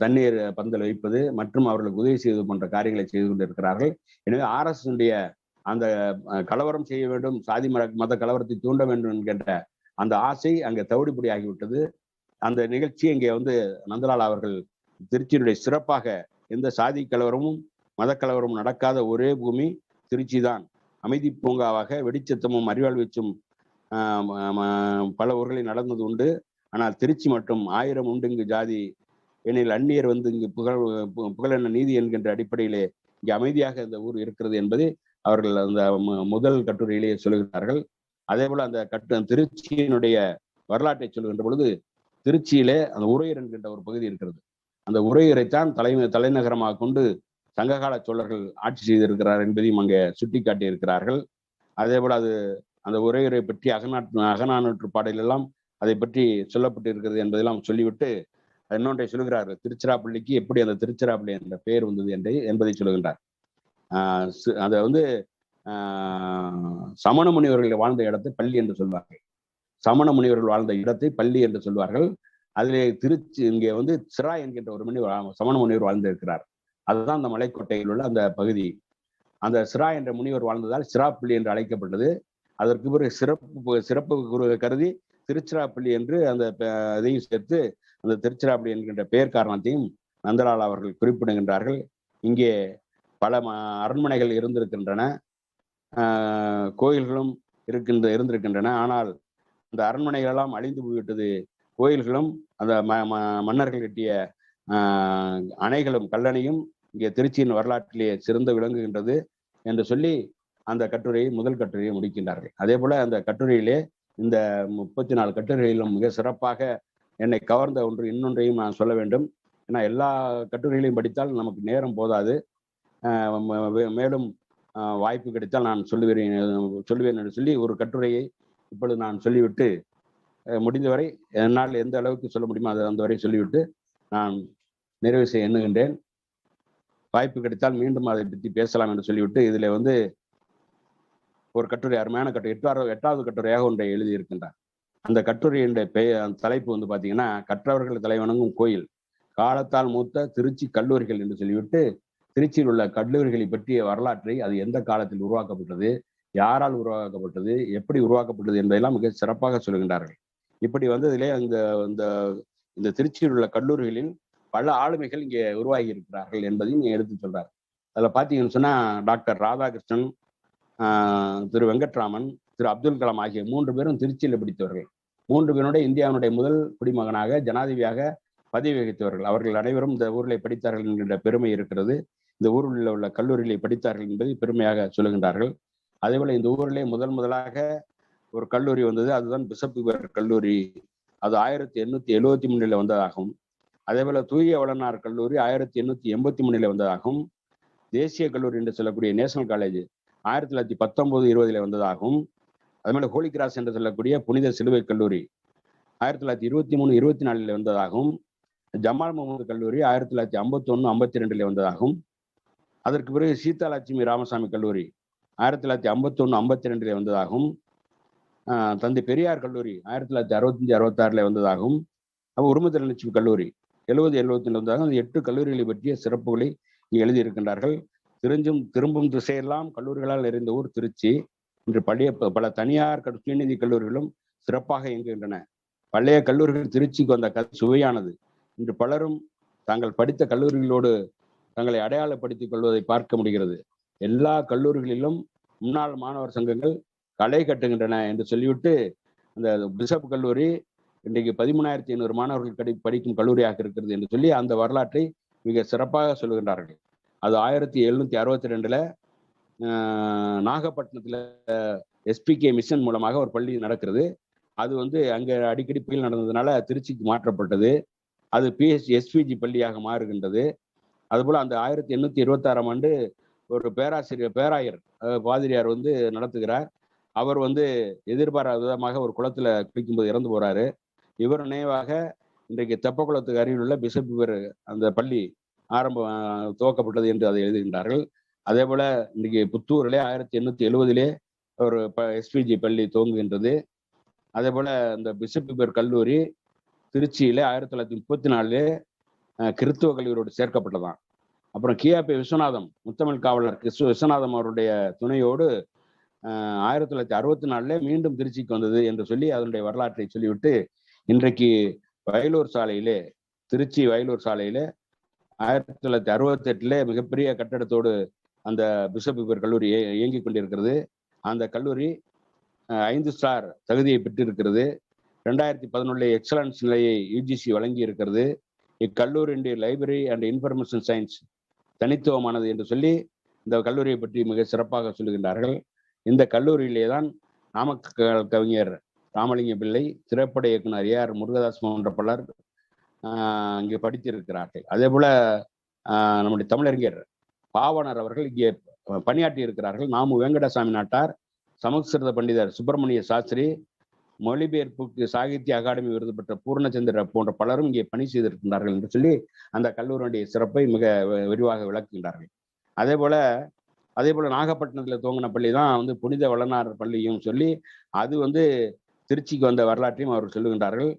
தண்ணீர் பந்தல் வைப்பது மற்றும் அவர்களுக்கு உதவி செய்வது போன்ற காரியங்களை செய்து கொண்டிருக்கிறார்கள். எனவே ஆர்எஸ்எஸ் அந்த கலவரம் செய்ய வேண்டும், சாதி மத கலவரத்தை தூண்ட வேண்டும் என்கின்ற அந்த ஆசை அங்கே தவிடுபடி ஆகிவிட்டது. அந்த நிகழ்ச்சி இங்கே வந்து நந்தலால் அவர்கள் திருச்சியினுடைய சிறப்பாக எந்த சாதி கலவரமும் மத கலவரமும் நடக்காத ஒரே பூமி திருச்சி தான். அமைதி பூங்காவாக வெடிச்சத்தமும் அறிவாள் வீச்சும் பல ஊர்களில் நடந்தது உண்டு. ஆனால் திருச்சி மட்டும் 1000 உண்டு இங்கு ஜாதி, எனில் அந்நியர் வந்து இங்கு புகழென்ன நீதி என்கின்ற அடிப்படையிலே இங்கே அமைதியாக இந்த ஊர் இருக்கிறது என்பதை அவர்கள் அந்த முதல் கட்டுரையிலேயே சொல்லுகிறார்கள். அதே போல அந்த திருச்சியினுடைய வரலாற்றை சொல்லுகின்ற பொழுது திருச்சியிலே அந்த உறையூர் என்கின்ற ஒரு பகுதி இருக்கிறது. அந்த உறையூரைத்தான் தலைநகரமாக கொண்டு சங்ககால சோழர்கள் ஆட்சி செய்திருக்கிறார் என்பதையும் அங்கே சுட்டி காட்டி இருக்கிறார்கள். அதே போல அந்த உறையூரை பற்றி அகநானூற்று பாடலெல்லாம் அதை பற்றி சொல்லப்பட்டு இருக்கிறது என்பதெல்லாம் சொல்லிவிட்டு இன்னொன்றை சொல்லுகிறார்கள். திருச்சிராப்பள்ளிக்கு எப்படி அந்த திருச்சிராப்பள்ளி என்ற பெயர் வந்தது என்பதை சொல்லுகின்றார். அதை வந்து சமண முனிவர்கள் வாழ்ந்த இடத்தை பள்ளி என்று சொல்வார்கள். சமண முனிவர்கள் வாழ்ந்த இடத்தை பள்ளி என்று சொல்வார்கள். அதிலே திருச்சி இங்கே வந்து சிரா என்கின்ற ஒரு சமண முனிவர் வாழ்ந்திருக்கிறார். அதுதான் அந்த மலைக்கோட்டையில் உள்ள அந்த பகுதி. அந்த சிரா என்ற முனிவர் வாழ்ந்ததால் சிராப்பள்ளி என்று அழைக்கப்பட்டது. அதற்கு பிறகு சிறப்பு கருதி திருச்சிராப்பள்ளி என்று அந்த இதையும் சேர்த்து அந்த திருச்சிராப்பள்ளி என்கின்ற பெயர் காரணத்தையும் நந்தலால் அவர்கள் குறிப்பிடுகின்றார்கள். இங்கே பல அரண்மனைகள் இருந்திருக்கின்றன, கோயில்களும் இருந்திருக்கின்றன. ஆனால் அந்த அரண்மனைகள் எல்லாம் அழிந்து போய்விட்டது. கோயில்களும் அந்த மன்னர்கள் கட்டிய அணைகளும் கல்லணையும் இங்கே திருச்சியின் வரலாற்றிலே சிறந்து விளங்குகின்றது என்று சொல்லி அந்த கட்டுரையை முதல் கட்டுரையை முடிக்கின்றார்கள். அதே போல அந்த கட்டுரையிலே இந்த 34 கட்டுரைகளிலும் மிக சிறப்பாக என்னை கவர்ந்த இன்னொன்றையும் நான் சொல்ல வேண்டும். ஏன்னா எல்லா கட்டுரைகளையும் படித்தால் நமக்கு நேரம் போதாது. மேலும் வாய்ப்பு கிடைத்தால் நான் சொல்லுவேன் என்று சொல்லி ஒரு கட்டுரையை இப்பொழுது நான் சொல்லிவிட்டு முடிந்தவரை என்னால் எந்த அளவுக்கு சொல்ல முடியுமோ அதை அந்த வரை சொல்லிவிட்டு நான் நிறைவு செய்ய எண்ணுகின்றேன். வாய்ப்பு கிடைத்தால் மீண்டும் அதை பற்றி பேசலாம் என்று சொல்லிவிட்டு இதில் வந்து ஒரு கட்டுரை, அருமையான கட்டுரை, 8வது கட்டுரையாக ஒன்றை எழுதியிருக்கின்றார். அந்த கட்டுரையினுடைய தலைப்பு வந்து பார்த்தீங்கன்னா, கற்றவர்கள் தலைவணங்கும் கோயில், காலத்தால் மூத்த திருச்சி கல்லூரிகள் என்று சொல்லிவிட்டு திருச்சியில் உள்ள கல்லூரிகளை பற்றிய வரலாற்றை, அது எந்த காலத்தில் உருவாக்கப்பட்டது, யாரால் உருவாக்கப்பட்டது, எப்படி உருவாக்கப்பட்டது என்பதெல்லாம் மிக சிறப்பாக சொல்கின்றார்கள். இப்படி வந்ததிலே இந்த திருச்சியில் உள்ள கல்லூரிகளில் பல ஆளுமைகள் இங்கே உருவாகி இருக்கிறார்கள் என்பதையும் எடுத்து சொல்றார். அதுல பாத்தீங்கன்னு சொன்னா டாக்டர் ராதாகிருஷ்ணன், திரு வெங்கட்ராமன், திரு அப்துல் கலாம் ஆகிய 3 பேரும் திருச்சியில் படித்தவர்கள். 3 பேருடைய இந்தியாவினுடைய முதல் குடிமகனாக ஜனாதிபதியாக பதவி வகித்தவர்கள். அவர்கள் அனைவரும் இந்த ஊரில் படித்தார்கள் என்கின்ற பெருமை இருக்கிறது. இந்த ஊரில் உள்ள கல்லூரிகளை படித்தார்கள் என்பதை பெருமையாக சொல்லுகின்றார்கள். அதேபோல இந்த ஊரிலே முதலாக ஒரு கல்லூரி வந்தது, அதுதான் பிஷப் கல்லூரி. அது 1873 வந்ததாகும். அதேபோல தூய வளனார் கல்லூரி 1883 வந்ததாகும். தேசிய கல்லூரி என்று சொல்லக்கூடிய நேஷனல் காலேஜ் 1919-20 வந்ததாகும். அதே ஹோலி கிராஸ் என்று சொல்லக்கூடிய புனித சிலுவை கல்லூரி 1923-24 வந்ததாகும். ஜமால் முகமது கல்லூரி 1951-52 வந்ததாகும். அதற்கு பிறகு சீதாலட்சுமி ராமசாமி கல்லூரி 1951-52 வந்ததாகும். தந்தை பெரியார் கல்லூரி 1965-66 வந்ததாகும். உருமத்திர லட்சுமி கல்லூரி 70-71 வந்ததாகும். அந்த 8 கல்லூரிகளை பற்றிய சிறப்புகளை இங்கே எழுதியிருக்கின்றார்கள். திரும்பும் திசையெல்லாம் கல்லூரிகளால் நிறைந்த ஊர் திருச்சி. இன்று பல தனியார் சுயநிதி கல்லூரிகளும் சிறப்பாக இயங்குகின்றன. பழைய கல்லூரிகள் திருச்சிக்கு வந்த கதை சுவையானது. இன்று பலரும் தாங்கள் படித்த கல்லூரிகளோடு தங்களை அடையாளப்படுத்திக் கொள்வதை பார்க்க முடிகிறது. எல்லா கல்லூரிகளிலும் முன்னாள் மாணவர் சங்கங்கள் களை கட்டுகின்றன என்று சொல்லிவிட்டு அந்த பிஷப் கல்லூரி இன்றைக்கு 13,500 மாணவர்கள் படிக்கும் கல்லூரியாக இருக்கிறது என்று சொல்லி அந்த வரலாற்றை மிக சிறப்பாக சொல்லுகின்றார்கள். அது 1762 நாகப்பட்டினத்துல SPK மிஷன் மூலமாக ஒரு பள்ளி நடக்கிறது. அது அங்க அடிக்கடி புயல் நடந்ததுனால திருச்சிக்கு மாற்றப்பட்டது. அது SPG பள்ளியாக மாறுகின்றது. அதுபோல அந்த 1826 ஆண்டு ஒரு பேராயர் பாதிரியார் நடத்துகிறார். அவர் எதிர்பாராத விதமாக ஒரு குளத்துல குளிக்கும்போது இறந்து போறாரு. இவர் நினைவாக இன்றைக்கு தெப்பக்குளத்துக்கு அருகில் உள்ள பிஷப் அந்த பள்ளி துவக்கப்பட்டது என்று அதை எழுதுகின்றார்கள். அதே போல இன்றைக்கு புத்தூரிலே 1870 ஒரு SPG பள்ளி துவங்குகின்றது. அதே போல இந்த பிஷப் கல்லூரி திருச்சியில 1934 கிறித்துவ கல்லூரியோடு சேர்க்கப்பட்டதான். அப்புறம் KP விஸ்வநாதம் முத்தமிழ் காவலர் விஸ்வநாதம் அவருடைய துணையோடு 1964 மீண்டும் திருச்சிக்கு வந்தது என்று சொல்லி அதனுடைய வரலாற்றை சொல்லிவிட்டு இன்றைக்கு வயலூர் சாலையிலே திருச்சி வயலூர் சாலையிலே 1968 மிகப்பெரிய கட்டடத்தோடு அந்த பிஷப் கல்லூரி இயங்கிக் கொண்டிருக்கிறது. அந்த கல்லூரி 5 ஸ்டார் தகுதியை பெற்றிருக்கிறது. 2011 எக்ஸலன்ஸ் நிலையை UGC வழங்கி இருக்கிறது. இக்கல்லூரியின் லைப்ரரி அண்ட் இன்ஃபர்மேஷன் சயின்ஸ் தனித்துவமானது என்று சொல்லி இந்த கல்லூரியை பற்றி மிக சிறப்பாக சொல்லுகின்றார்கள். இந்த கல்லூரியிலே தான் நாமக்கல் கவிஞர் ராமலிங்க பிள்ளை, திரைப்பட இயக்குனர் AR முருகதாஸ் போன்ற பலர் இங்கே படித்திருக்கிறார்கள். அதே போல நம்முடைய தமிழறிஞர் பாவனர் அவர்கள் இங்கே பணியாற்றி இருக்கிறார்கள். நாமு வெங்கடசாமி நாட்டார், சமஸ்கிருத பண்டிதர் சுப்பிரமணிய சாஸ்திரி, மொழிபெயர்ப்புக்கு சாகித்ய அகாடமி விருது பெற்ற பூர்ணச்சந்திர போன்ற பலரும் இங்கே பணி செய்திருக்கின்றார்கள் என்று சொல்லி அந்த கல்லூரியுடைய சிறப்பை மிக விரிவாக விளக்குகின்றார்கள். அதே போல நாகப்பட்டினத்தில் துவங்கின பள்ளி தான் புனித வளனார் பள்ளியும் சொல்லி அது திருச்சிக்கு வந்த வரலாற்றையும் அவர்கள் சொல்லுகின்றார்கள்.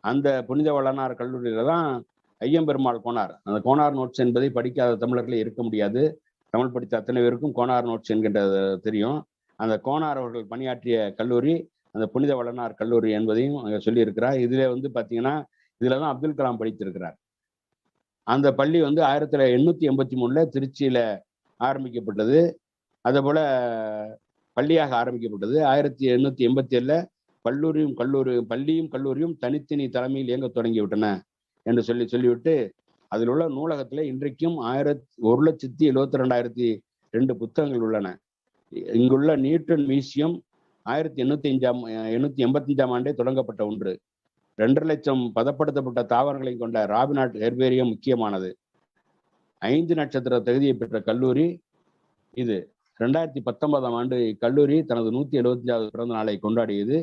அந்த புனித வளனார் கல்லூரியில தான் ஐயம்பெருமாள் கோனார், அந்த கோனார் நோட்ஸ் என்பதை படிக்காத தமிழர்களே இருக்க முடியாது. தமிழ் படித்த அத்தனை பேருக்கும் கோனார் நோட்ஸ் என்கின்றது தெரியும். அந்த கோனார் அவர்கள் பணியாற்றிய கல்லூரி அந்த புனித வளனார் கல்லூரி என்பதையும் சொல்லி இருக்கிறார். இதுல பாத்தீங்கன்னா இதுலதான் அப்துல் கலாம் படித்திருக்கிறார். அந்த பள்ளி 1883 திருச்சியில ஆரம்பிக்கப்பட்டது. அதே போல பள்ளியாக ஆரம்பிக்கப்பட்டது. 1887 பள்ளியும் கல்லூரியும் தனித்தனி தலைமையில் இயங்க தொடங்கிவிட்டன என்று சொல்லிவிட்டு அதில் உள்ள நூலகத்துல இன்றைக்கும் 1,72,202 புத்தகங்கள் உள்ளன. இங்குள்ள நியூட்டன் மியூசியம் 1885 ஆண்டே தொடங்கப்பட்ட ஒன்று. 2.5 லட்சம் பதப்படுத்தப்பட்ட தாவரங்களை கொண்ட ராபினாட் ஹெர்பேரியம் முக்கியமானது. 5 நட்சத்திர தகுதியை பெற்ற கல்லூரி இது. 2019 ஆண்டு இக்கல்லூரி தனது 175வது பிறந்த நாளை கொண்டாடியது.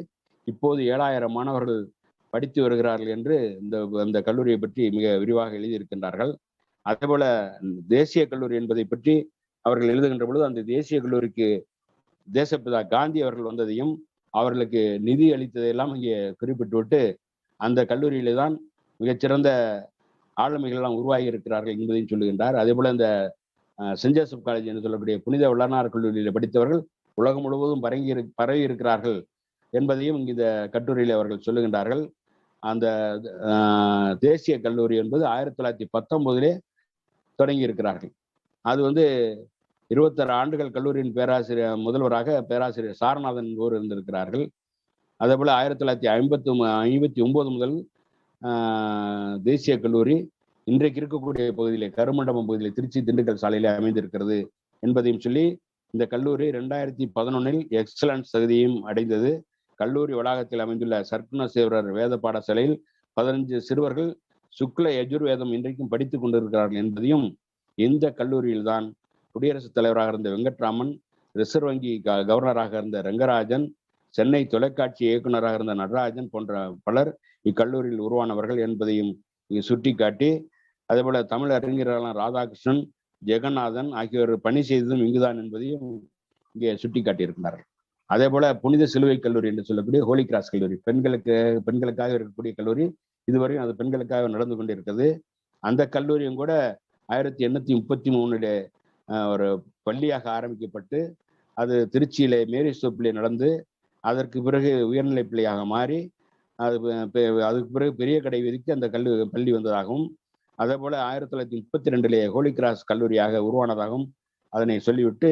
இப்போது 7,000 மாணவர்கள் படித்து வருகிறார்கள் என்று இந்த கல்லூரியை பற்றி மிக விரிவாக எழுதியிருக்கின்றார்கள். அதே போல தேசிய கல்லூரி என்பதை பற்றி அவர்கள் எழுதுகின்ற பொழுது அந்த தேசிய கல்லூரிக்கு தேசப்பிதா காந்தி அவர்கள் வந்ததையும் அவர்களுக்கு நிதி அளித்ததையெல்லாம் இங்கே குறிப்பிட்டுவிட்டு அந்த கல்லூரியிலே தான் மிகச்சிறந்த ஆளுமைகள் எல்லாம் உருவாகி இருக்கிறார்கள் என்பதையும் சொல்லுகின்றார். அதே போல இந்த சென்ட் ஜோசப் காலேஜ் என்று சொல்லக்கூடிய புனித வளனார் கல்லூரியில் படித்தவர்கள் உலகம் முழுவதும் பரவி இருக்கிறார்கள் என்பதையும் இந்த கட்டுரையில் அவர்கள் சொல்லுகின்றார்கள். அந்த தேசிய கல்லூரி என்பது 1919 தொடங்கி இருக்கிறார்கள். அது 26 ஆண்டுகள் கல்லூரியின் முதல்வராக பேராசிரியர் சாரநாதன் இருந்திருக்கிறார்கள். அதே போல 1959 முதல் தேசிய கல்லூரி இன்றைக்கு இருக்கக்கூடிய பகுதியிலே கருமண்டபம் பகுதியிலே திருச்சி திண்டுக்கல் சாலையிலே அமைந்திருக்கிறது என்பதையும் சொல்லி இந்த கல்லூரி 2011 எக்ஸலன்ஸ் தகுதியும் அடைந்தது. கல்லூரி வளாகத்தில் அமைந்துள்ள சர்க்குணசேவரர் வேத பாடசாலையில் 15 சிறுவர்கள் சுக்ல யஜுர்வேதம் இன்றைக்கும் படித்துக் கொண்டிருக்கிறார்கள் என்பதையும், இந்த கல்லூரியில்தான் குடியரசுத் தலைவராக இருந்த வெங்கட்ராமன், ரிசர்வ் வங்கி கவர்னராக இருந்த ரங்கராஜன், சென்னை தொலைக்காட்சி இயக்குநராக இருந்த நடராஜன் போன்ற பலர் இக்கல்லூரியில் உருவானவர்கள் என்பதையும் இங்கு சுட்டிக்காட்டி, அதேபோல தமிழ் அறிஞர்களான ராதாகிருஷ்ணன், ஜெகநாதன் ஆகியோர் பணி செய்ததும் இங்குதான் என்பதையும் இங்கே சுட்டிக்காட்டியிருக்கிறார்கள். அதே போல புனித சிலுவை கல்லூரி என்று சொல்லக்கூடிய ஹோலி கிராஸ் கல்லூரி, பெண்களுக்காக இருக்கக்கூடிய கல்லூரி, இதுவரையும் அது பெண்களுக்காக நடந்து கொண்டிருக்கிறது. அந்த கல்லூரியும் கூட 1833 ஒரு பள்ளியாக ஆரம்பிக்கப்பட்டு, அது திருச்சியிலே மேரி ஸ்டோப்பிலே நடந்து, அதற்கு பிறகு உயர்நிலை பள்ளியாக மாறி, அதுக்கு பிறகு பெரிய கடை விதிக்கு அந்த பள்ளி வந்ததாகவும், அதே போல 1932 ஹோலி கிராஸ் கல்லூரியாக உருவானதாகவும் அதனை சொல்லிவிட்டு,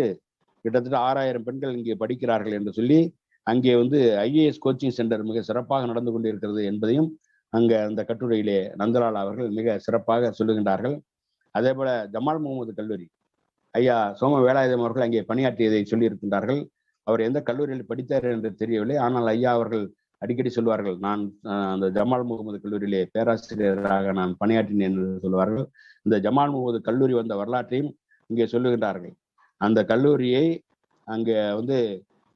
கிட்டத்தட்ட 6000 பெண்கள் இங்கே படிக்கிறார்கள் என்று சொல்லி, அங்கே IAS கோச்சிங் சென்டர் மிக சிறப்பாக நடந்து கொண்டிருக்கிறது என்பதையும் அங்கே அந்த கட்டுரையிலே நந்தலால் அவர்கள் மிக சிறப்பாக சொல்லுகின்றார்கள். அதே போல ஜமால் முகமது கல்லூரி, ஐயா சோம வேலாயுதம் அவர்கள் அங்கே பணியாற்றியதை சொல்லியிருக்கின்றார்கள். அவர் எந்த கல்லூரியில் படித்தார் என்று தெரியவில்லை. ஆனால் ஐயா அவர்கள் அடிக்கடி சொல்வார்கள், நான் அந்த ஜமால் முகமது கல்லூரியிலே பேராசிரியராக நான் பணியாற்றினேன் என்று சொல்வார்கள். இந்த ஜமால் முகமது கல்லூரி வந்த வரலாற்றையும் இங்கே சொல்லுகின்றார்கள். அந்த கல்லூரியை அங்கே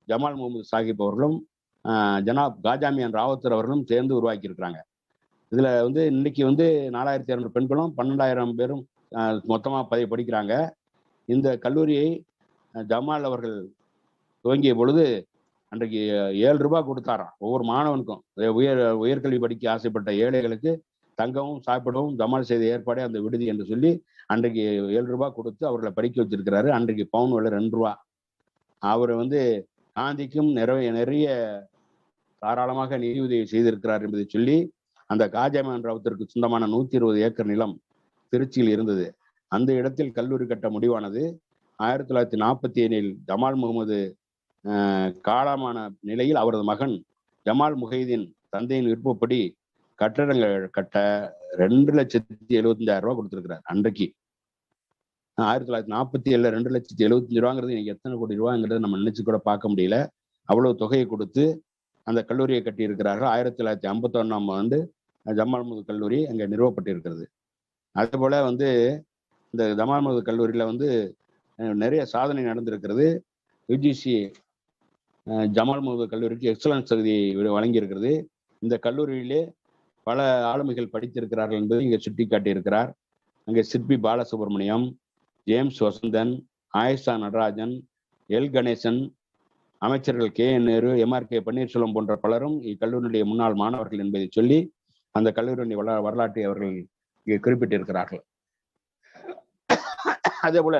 ஜமால் முகமது சாஹிப் அவர்களும் ஜனாப் காஜாமியான் ராவத்தர் அவர்களும் சேர்ந்து உருவாக்கி இருக்கிறாங்க. இதுல இன்னைக்கு 4200 பெண்களும் 12,000 பேரும் மொத்தமா படிக்கிறாங்க. இந்த கல்லூரியை ஜமால் அவர்கள் துவங்கிய பொழுது அன்றைக்கு 7 ரூபாய் கொடுத்தாராம் ஒவ்வொரு மாணவனுக்கும். உயர்கல்வி படிக்க ஆசைப்பட்ட ஏழைகளுக்கு தங்கவும் சாப்பிடவும் ஜமால் செய்த ஏற்பாடே அந்த விடுதி என்று சொல்லி அன்றைக்கு 7 ரூபாய் கொடுத்து அவர்களை படிக்க வச்சிருக்கிறாரு. அன்றைக்கு பவுன் விலை 2 ரூபா. அவர் காந்திக்கும் நிறைய தாராளமாக நிதி உதவி செய்திருக்கிறார் என்பதை சொல்லி, அந்த காஜாமியான் ராவத்திற்கு சொந்தமான 120 ஏக்கர் நிலம் திருச்சியில் இருந்தது. அந்த இடத்தில் கல்லூரி கட்ட முடிவானது. 1947 ஜமால் முகமது காலமான நிலையில் அவரது மகன் ஜமால் முஹைதீன் தந்தையின் விருப்பப்படி கட்டடங்கள் கட்ட 2,75,000 ரூபாய் கொடுத்திருக்கிறார். அன்றைக்கு 1947 2,75,000 ரூபாங்கிறது இன்னைக்கு எத்தனை கோடி ரூபாங்கிறத நம்ம நினைச்சு கூட பார்க்க முடியல. அவ்வளவு தொகையை கொடுத்து அந்த கல்லூரியை கட்டி இருக்கிறார்கள். 1951ஆம் ஆண்டு ஜமால் முகமது கல்லூரி அங்கே நிறுவப்பட்டிருக்கிறது. அதே போல இந்த ஜமால் முகமது கல்லூரியில நிறைய சாதனை நடந்திருக்கிறது. யுஜிசி ஜமால் முகமது கல்லூரிக்கு எக்ஸலன்ஸ் தகுதியை வழங்கி இருக்கிறது. இந்த கல்லூரியிலே பல ஆளுமைகள் படித்திருக்கிறார்கள் என்பதை இங்கே சுட்டி காட்டியிருக்கிறார். அங்கே சிற்பி பாலசுப்ரமணியம், ஜேம்ஸ் வசந்தன், ஆயிஷா நடராஜன், எல் கணேசன், அமைச்சர்கள் KN நேரு, MRK பன்னீர்செல்வம் போன்ற பலரும் இக்கல்லூரியுடைய முன்னாள் மாணவர்கள் என்பதை சொல்லி அந்த கல்லூரியுடைய வரலாற்றை அவர்கள் இங்கே குறிப்பிட்டிருக்கிறார்கள். அதே போல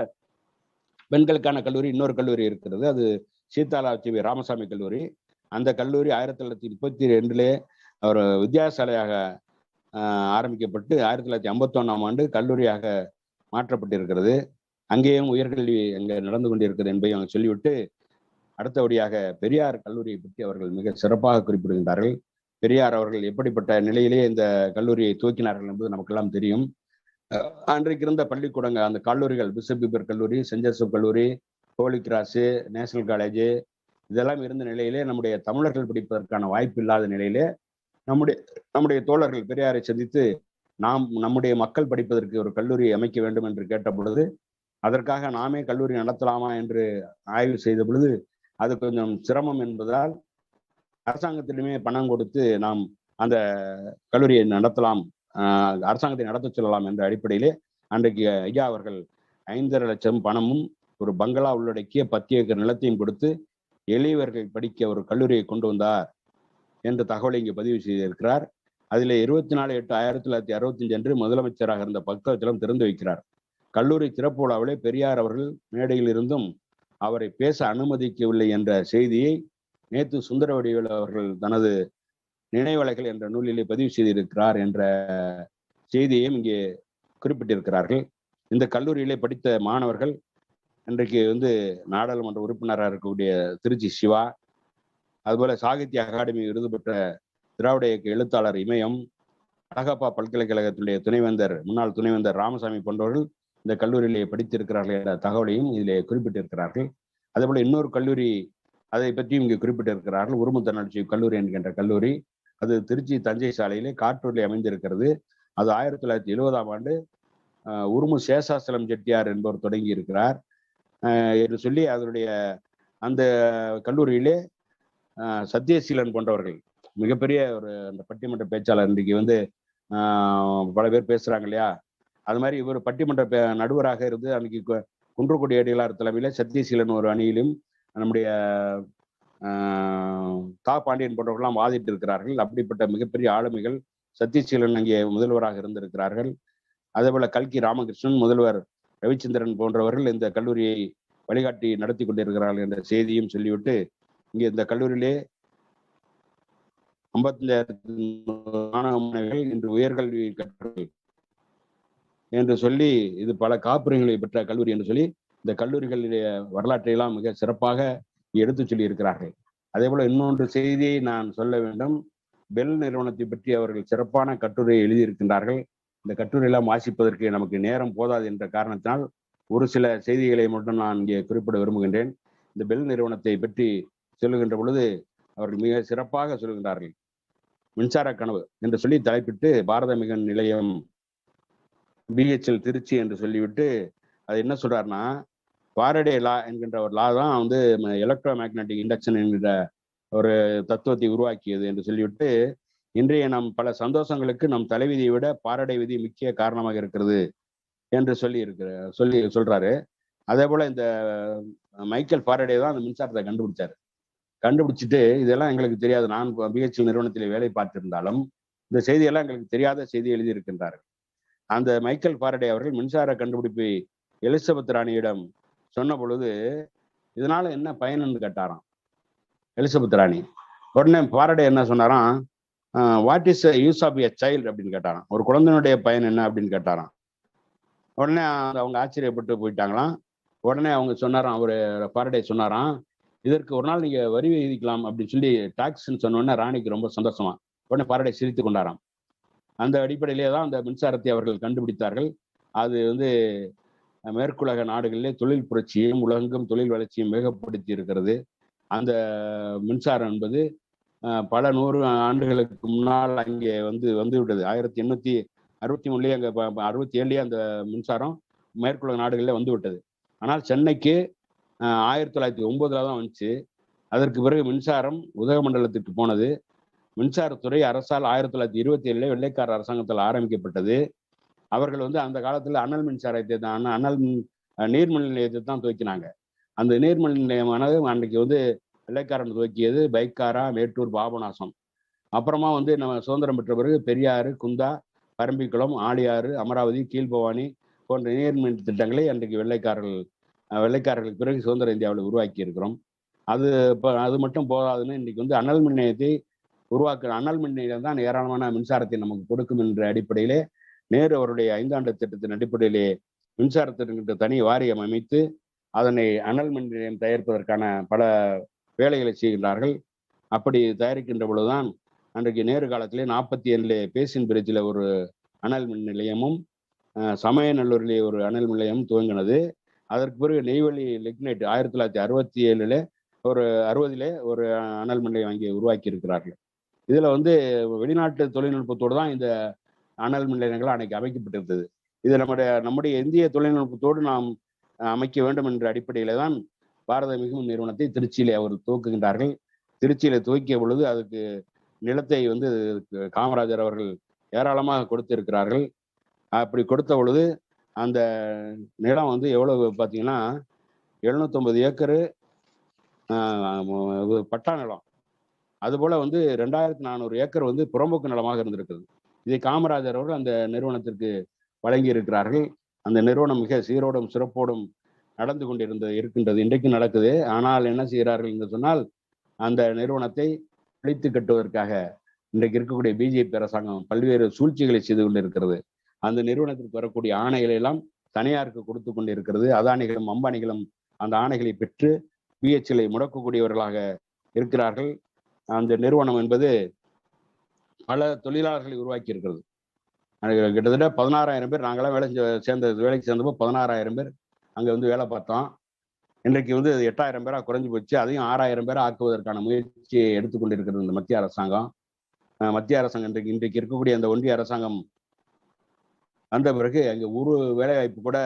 பெண்களுக்கான கல்லூரி இன்னொரு கல்லூரி இருக்கிறது. அது சீதாலாட்சுமி ராமசாமி கல்லூரி. அந்த கல்லூரி 1932 ஒரு வித்தியாசாலையாக ஆரம்பிக்கப்பட்டு 1951ஆம் ஆண்டு கல்லூரியாக மாற்றப்பட்டிருக்கிறது. அங்கேயும் உயர்கல்வி அங்கே நடந்து கொண்டிருக்கிறது என்பதையும் அவங்க சொல்லிவிட்டு, அடுத்தபடியாக பெரியார் கல்லூரியை பற்றி அவர்கள் மிக சிறப்பாக குறிப்பிடுகின்றார்கள். பெரியார் அவர்கள் எப்படிப்பட்ட நிலையிலே இந்த கல்லூரியை துவக்கினார்கள் என்பது நமக்கெல்லாம் தெரியும். அன்றைக்கு இருந்த பள்ளிக்கூடங்கள், அந்த கல்லூரிகள், பிஷப் பீப்பர் கல்லூரி, சென்ட் ஜோசப் கல்லூரி, ஹோலி கிராஸ், நேஷனல் காலேஜ், இதெல்லாம் இருந்த நிலையிலே நம்முடைய தமிழர்கள் படிப்பதற்கான வாய்ப்பு இல்லாத நிலையிலே நம்முடைய தோழர்கள் பெரியாரை சந்தித்து நாம் நம்முடைய மக்கள் படிப்பதற்கு ஒரு கல்லூரி அமைக்க வேண்டும் என்று கேட்ட பொழுது, அதற்காக நாமே கல்லூரி நடத்தலாமா என்று ஆய்வு செய்த பொழுது அது கொஞ்சம் சிரமம் என்பதால் அரசாங்கத்திடமே பணம் கொடுத்து நாம் அந்த கல்லூரியை நடத்தலாம், அரசாங்கத்தை நடத்த சொல்லலாம் என்ற அடிப்படையிலே அன்றைக்கு ஐயா அவர்கள் 5.5 லட்சம் பணமும் ஒரு பங்களா உள்ளடக்கிய 10 ஏக்கர் நிலத்தையும் கொடுத்து எளியவர்கள் படிக்க ஒரு கல்லூரியை கொண்டு வந்தார் என்ற தகவலை இங்கே பதிவு செய்திருக்கிறார். அதில் 24/8/1965 அன்று முதலமைச்சராக இருந்த பக்தவச்சலம் திறந்து வைக்கிறார். கல்லூரி திறப்பு விழாவிலே பெரியார் அவர்கள் மேடையில் இருந்தும் அவரை பேச அனுமதிக்கவில்லை என்ற செய்தியை நேத்து சுந்தரவடிவேலு அவர்கள் தனது நினைவலைகள் என்ற நூலிலே பதிவு செய்திருக்கிறார் என்ற செய்தியையும் இங்கே குறிப்பிட்டிருக்கிறார்கள். இந்த கல்லூரியிலே படித்த மாணவர்கள் இன்றைக்கு நாடாளுமன்ற உறுப்பினராக இருக்கக்கூடிய திருச்சி சிவா, அதுபோல சாகித்ய அகாடமி விருது பெற்ற திராவிட இயக்க எழுத்தாளர் இமயம், அழகப்பா பல்கலைக்கழகத்தினுடைய முன்னாள் துணைவேந்தர் ராமசாமி போன்றவர்கள் இந்த கல்லூரியிலே படித்திருக்கிறார்கள் என்ற தகவலையும் இதிலே குறிப்பிட்டிருக்கிறார்கள். அதே போல இன்னொரு கல்லூரி, அதை பற்றியும் இங்கே குறிப்பிட்டிருக்கிறார்கள். உருமு தன்னாட்சி கல்லூரி என்கின்ற கல்லூரி. அது திருச்சி தஞ்சை சாலையிலே காட்டூரிலே அமைந்திருக்கிறது. அது 1970ஆம் ஆண்டு உருமு சேஷாசலம் செட்டியார் என்பவர் தொடங்கி இருக்கிறார் என்று சொல்லி அதனுடைய அந்த கல்லூரியிலே சத்யசீலன் போன்றவர்கள் மிகப்பெரிய ஒரு அந்த பட்டிமன்ற பேச்சாளர் இன்றைக்கு வந்து பல பேர் பேசுறாங்க இல்லையா, அது மாதிரி இவர் பட்டிமன்ற நடுவராக இருந்து அன்னைக்கு குன்றக்குடி அடிகளார் தலைமையில சத்யசீலன் ஒரு அணியிலும் நம்முடைய தா பாண்டியன் போன்றவர்கள்லாம் வாதிட்டு இருக்கிறார்கள். அப்படிப்பட்ட மிகப்பெரிய ஆளுமைகள் சத்யசீலன் அங்கே முதல்வராக இருந்திருக்கிறார்கள். அதே போல கல்கி ராமகிருஷ்ணன், முதல்வர் ரவிச்சந்திரன் போன்றவர்கள் இந்த கல்லூரியை வழிகாட்டி நடத்தி கொண்டிருக்கிறார்கள் என்ற செய்தியும் சொல்லிவிட்டு, இங்கே இந்த கல்லூரியிலே 55,000 மாணவ மாணவிகள் இன்று உயர்கல்வி கற்றார்கள் என்று சொல்லி, இது பல காப்புரிமைகளை பெற்ற கல்லூரி என்று சொல்லி இந்த கல்லூரிகளுடைய வரலாற்றை எல்லாம் மிக சிறப்பாக எடுத்து சொல்லி இருக்கிறார்கள். அதே போல இன்னொன்று செய்தியை நான் சொல்ல வேண்டும். பெல் நிறுவனத்தை பற்றி அவர்கள் சிறப்பான கட்டுரையை எழுதியிருக்கின்றார்கள். இந்த கட்டுரையெல்லாம் வாசிப்பதற்கு நமக்கு நேரம் போதாது என்ற காரணத்தினால் ஒரு சில செய்திகளை மட்டும் நான் இங்கே குறிப்பிட விரும்புகின்றேன். இந்த பெல் நிறுவனத்தை பற்றி சொல்லுகின்ற பொழுது அவர்கள் மிக சிறப்பாக சொல்கின்றார்கள். மின்சார கனவு என்று சொல்லி தலைப்பிட்டு பாரத மிகன் நிலையம் பிஹெச்எல் திருச்சி என்று சொல்லிவிட்டு அது என்ன சொல்றாருன்னா, ஃபாரடே லா என்கின்ற ஒரு லா தான் வந்து எலக்ட்ரோ மேக்னட்டிக் இண்டக்ஷன் என்கிற ஒரு தத்துவத்தை உருவாக்கியது என்று சொல்லிவிட்டு, இன்றைய நம் பல சந்தோஷங்களுக்கு நம் தலைவிதியை விட ஃபாரடே விதி முக்கிய காரணமாக இருக்கிறது என்று சொல்றாரு. அதே போல இந்த மைக்கேல் ஃபாரடே தான் அந்த மின்சாரத்தை கண்டுபிடிச்சிட்டு இதெல்லாம் எங்களுக்கு தெரியாது. நான் பிஹெச்எல் நிறுவனத்தில் வேலை பார்த்திருந்தாலும் இந்த செய்தியெல்லாம் எங்களுக்கு தெரியாத செய்தி எழுதியிருக்கின்றார்கள். அந்த மைக்கேல் ஃபாரடே அவர்கள் மின்சார கண்டுபிடிப்பை எலிசபெத் ராணியிடம் சொன்ன பொழுது, இதனால என்ன பயன்னு கேட்டாராம் எலிசபெத் ராணி. உடனே ஃபாரடே என்ன சொன்னாராம், what is use of a child அப்படின்னு கேட்டாராம். ஒரு குழந்தையினுடைய பயன் என்ன அப்படின்னு கேட்டாராம். உடனே அவங்க ஆச்சரியப்பட்டு போயிட்டாங்களாம். உடனே அவங்க சொன்னாராம், அவர் ஃபாரடே சொன்னாராம், இதற்கு ஒரு நாள் நீங்க வரி விதிக்கலாம் அப்படின்னு சொல்லி டாக்ஸ்ன்னு சொன்ன உடனே ராணிக்கு ரொம்ப சந்தோஷமா. உடனே ஃபாரடே சிரித்து கொண்டாராம். அந்த அடிப்படையிலே தான் அந்த மின்சாரத்தை அவர்கள் கண்டுபிடித்தார்கள். அது வந்து மேற்குலக நாடுகளிலே தொழில் புரட்சியும் உலகெங்கும் தொழில் வளர்ச்சியும் வேகப்படுத்தி இருக்கிறது. அந்த மின்சாரம் என்பது பல 100 ஆண்டுகளுக்கு முன்னால் அங்கே வந்து விட்டது. 1863 அங்கே 67 அந்த மின்சாரம் மேற்குலக நாடுகளில் வந்து விட்டது. ஆனால் சென்னைக்கு 1909 தான் வந்துச்சு. அதற்கு பிறகு மின்சாரம் உதகமண்டலத்திற்கு போனது. மின்சாரத்துறை அரசால் 1927 வெள்ளைக்கார அரசாங்கத்தில் ஆரம்பிக்கப்பட்டது. அவர்கள் வந்து அந்த காலத்தில் அனல் மின்சாரத்தை தான் நீர்மின் நிலையத்தை தான் துவக்கினாங்க. அந்த நீர்மின் நிலையமானது அன்றைக்கு வந்து வெள்ளைக்காரன் துவக்கியது பைக்காரா, மேட்டூர், பாபநாசம். அப்புறமா வந்து நம்ம சுதந்திரம் பெற்ற பிறகு பெரியாறு, குந்தா, பரம்பிக்குளம், ஆழியாறு, அமராவதி, கீழ்பவானி போன்ற நீர்மின் திட்டங்களை அன்றைக்கு வெள்ளைக்காரர்களுக்கு பிறகு சுதந்திர இந்தியாவில் உருவாக்கி இருக்கிறோம். அது மட்டும் போதாதுன்னு இன்னைக்கு வந்து அனல் மின் நிலையத்தை அனல் மின் நிலையம் தான் ஏராளமான மின்சாரத்தை நமக்கு கொடுக்கும் என்ற அடிப்படையிலே நேரு அவருடைய 5 ஆண்டு திட்டத்தின் அடிப்படையிலே மின்சாரத்திற்கு தனி வாரியம் அமைத்து அதனை அனல் மின் நிலையம் தயாரிப்பதற்கான பல வேலைகளை செய்கின்றார்கள். அப்படி தயாரிக்கின்ற பொழுதுதான் அன்றைக்கு நேரு காலத்திலே 47 பேசின் பிரிட்ஜில் ஒரு அனல் மின் நிலையமும் சமயநல்லூரிலே ஒரு அனல் மின் நிலையம் துவங்கினது. அதற்கு பிறகு நெய்வேலி லிக்னைட் 1967 ஒரு 60 ஒரு அனல் மின் நிலையம் அங்கே உருவாக்கி இருக்கிறார்கள். இதுல வந்து வெளிநாட்டு தொழில்நுட்பத்தோடு தான் இந்த அனல் மின் நிலையங்கள் அன்னைக்கு அமைக்கப்பட்டிருந்தது. இது நம்முடைய இந்திய தொழில்நுட்பத்தோடு நாம் அமைக்க வேண்டும் என்ற அடிப்படையில தான் பாரத மிகுமின் நிறுவனத்தை திருச்சியிலே அவர் துவக்குகின்றார்கள். திருச்சியில துவக்கிய பொழுது அதுக்கு நிலத்தை வந்து காமராஜர் அவர்கள் ஏராளமாக கொடுத்திருக்கிறார்கள். அப்படி கொடுத்த பொழுது அந்த நிலம் வந்து எவ்வளவு பார்த்தீங்கன்னா 750 ஏக்கரு பட்டா நிலம். அதுபோல வந்து 2400 ஏக்கர் வந்து புறம்போக்கு நிலமாக இருந்திருக்குது. இதை காமராஜர் அவர்கள் அந்த நிறுவனத்திற்கு வழங்கி இருக்கிறார்கள். அந்த நிறுவனம் மிக சீரோடும் சிறப்போடும் நடந்து இருக்கின்றது. இன்றைக்கு நடக்குது. ஆனால் என்ன செய்கிறார்கள் என்று சொன்னால், அந்த நிறுவனத்தை அழித்து கட்டுவதற்காக இன்றைக்கு இருக்கக்கூடிய பிஜேபி அரசாங்கம் பல்வேறு சூழ்ச்சிகளை செய்து கொண்டிருக்கிறது. அந்த நிறுவனத்திற்கு வரக்கூடிய ஆணைகளை எல்லாம் தனியாருக்கு கொடுத்து கொண்டிருக்கிறது. அதானிகளும் அம்பானிகளும் அந்த ஆணைகளை பெற்று பிஹெச்எல்ஐ முடக்கக்கூடியவர்களாக இருக்கிறார்கள். அந்த நிறுவனம் என்பது பல தொழிலாளர்களை உருவாக்கி இருக்கிறது. கிட்டத்தட்ட 16,000 பேர் நாங்களாம் வேலைக்கு சேர்ந்தப்போ 16,000 பேர் அங்கே வந்து வேலை பார்த்தோம். இன்றைக்கு வந்து 8000 பேரா குறைஞ்சு போச்சு. அதையும் 6000 பேரா ஆக்குவதற்கான முயற்சியை எடுத்துக்கொண்டிருக்கிறது இந்த மத்திய அரசாங்கம். இன்றைக்கு இருக்கக்கூடிய அந்த ஒன்றிய அரசாங்கம் வந்த பிறகு அங்க ஒரு வேலைவாய்ப்பு கூட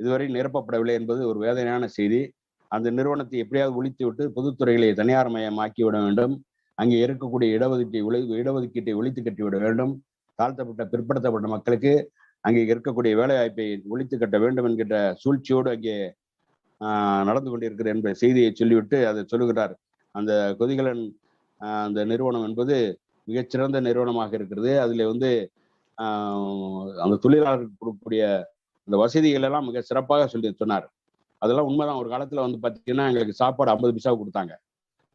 இதுவரை நிரப்பப்படவில்லை என்பது ஒரு வேதனையான செய்தி. அந்த நிறுவனத்தை எப்படியாவது ஒழித்து விட்டு பொதுத்துறைகளை தனியார் மயமாக்கி விட வேண்டும். அங்கே இருக்கக்கூடிய இடஒதுக்கீட்டை ஒழித்து கட்டிவிட வேண்டும். தாழ்த்தப்பட்ட பிற்படுத்தப்பட்ட மக்களுக்கு அங்கே இருக்கக்கூடிய வேலைவாய்ப்பை ஒழித்து கட்ட வேண்டும் என்கின்ற சூழ்ச்சியோடு அங்கே நடந்து கொண்டிருக்கிறது என்ற செய்தியை சொல்லிவிட்டு அதை சொல்லுகிறார். அந்த கொதிகலன் அந்த நிறுவனம் என்பது மிகச்சிறந்த நிறுவனமாக இருக்கிறது. அதுல வந்து அந்த தொழிலாளர்களுக்கு கொடுக்கக்கூடிய அந்த வசதிகள் எல்லாம் மிக சிறப்பாக சொன்னார். அதெல்லாம் உண்மைதான். ஒரு காலத்துல வந்து பாத்தீங்கன்னா எங்களுக்கு சாப்பாடு 50 பைசா கொடுத்தாங்க,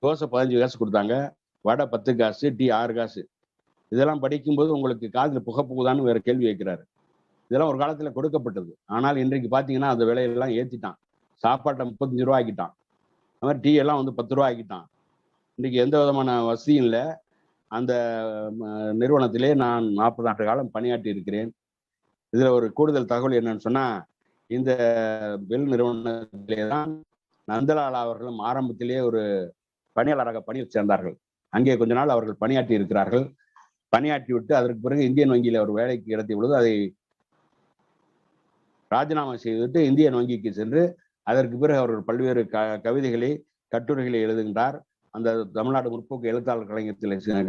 தோசை 15 காசு கொடுத்தாங்க, வடை 10 காசு, டீ 6 காசு. இதெல்லாம் படிக்கும்போது உங்களுக்கு காதுல புகை புகுதான்னு வேற கேள்வி வைக்கிறாரு. இதெல்லாம் ஒரு காலத்துல கொடுக்கப்பட்டது. ஆனால் இன்றைக்கு பாத்தீங்கன்னா அந்த விலையெல்லாம் ஏத்திட்டான். சாப்பாட்டை 35 ரூபா ஆக்கிட்டான். அது மாதிரி டீ எல்லாம் வந்து 10 ரூபா ஆக்கிட்டான். இன்னைக்கு எந்த விதமான வசதியும் இல்லை. அந்த நிறுவனத்திலே நான் 40 ஆண்டு காலம் பணியாற்றி இருக்கிறேன். இதுல ஒரு கூடுதல் தகவல் என்னன்னு சொன்னா, இந்த பெல் நிறுவனத்திலே தான் நந்தலாலா அவர்களும் ஆரம்பத்திலேயே ஒரு பணியாளராக பணியில் சேர்ந்தார்கள். அங்கே கொஞ்ச நாள் அவர்கள் பணியாற்றி இருக்கிறார்கள். பணியாற்றி விட்டு அதற்கு பிறகு இந்தியன் வங்கியில ஒரு வேலைக்கு கிடைத்த பொழுது அதை ராஜினாமா செய்துவிட்டு இந்தியன் வங்கிக்கு சென்று அதற்கு பிறகு அவர்கள் பல்வேறு கவிதைகளை கட்டுரைகளை எழுதுகின்றார். அந்த தமிழ்நாடு முற்போக்கு எழுத்தாளர்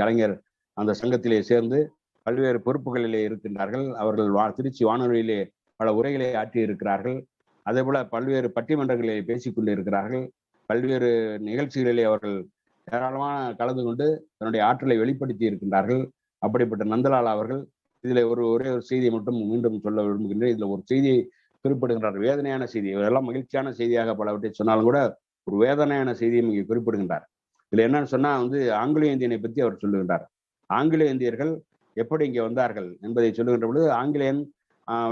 கலைஞர் அந்த சங்கத்திலே சேர்ந்து பல்வேறு பொறுப்புகளிலே இருக்கின்றார்கள். அவர்கள் திருச்சி வானொலியிலே பல உரைகளை ஆற்றி இருக்கிறார்கள். அதே போல பல்வேறு பட்டிமன்றங்களிலே பேசிக்கொண்டு இருக்கிறார்கள். பல்வேறு நிகழ்ச்சிகளிலே அவர்கள் ஏராளமான கலந்து கொண்டு தன்னுடைய ஆற்றலை வெளிப்படுத்தி இருக்கின்றார்கள். அப்படிப்பட்ட நந்தலாலா அவர்கள் இதுல ஒரே ஒரு செய்தியை மட்டும் மீண்டும் சொல்ல விரும்புகின்றேன். இதுல ஒரு செய்தியை குறிப்பிடுகின்றார், வேதனையான செய்தி. இதெல்லாம் மகிழ்ச்சியான செய்தியாக பலவற்றை சொன்னாலும் கூட ஒரு வேதனையான செய்தியும் இங்கே குறிப்பிடுகின்றார். இதுல என்னன்னு சொன்னா வந்து ஆங்கிலேய இந்தியனை பற்றி அவர் சொல்லுகின்றார். ஆங்கிலேய இந்தியர்கள் எப்படி இங்கே வந்தார்கள் என்பதை சொல்லுகின்ற பொழுது, ஆங்கிலேயன்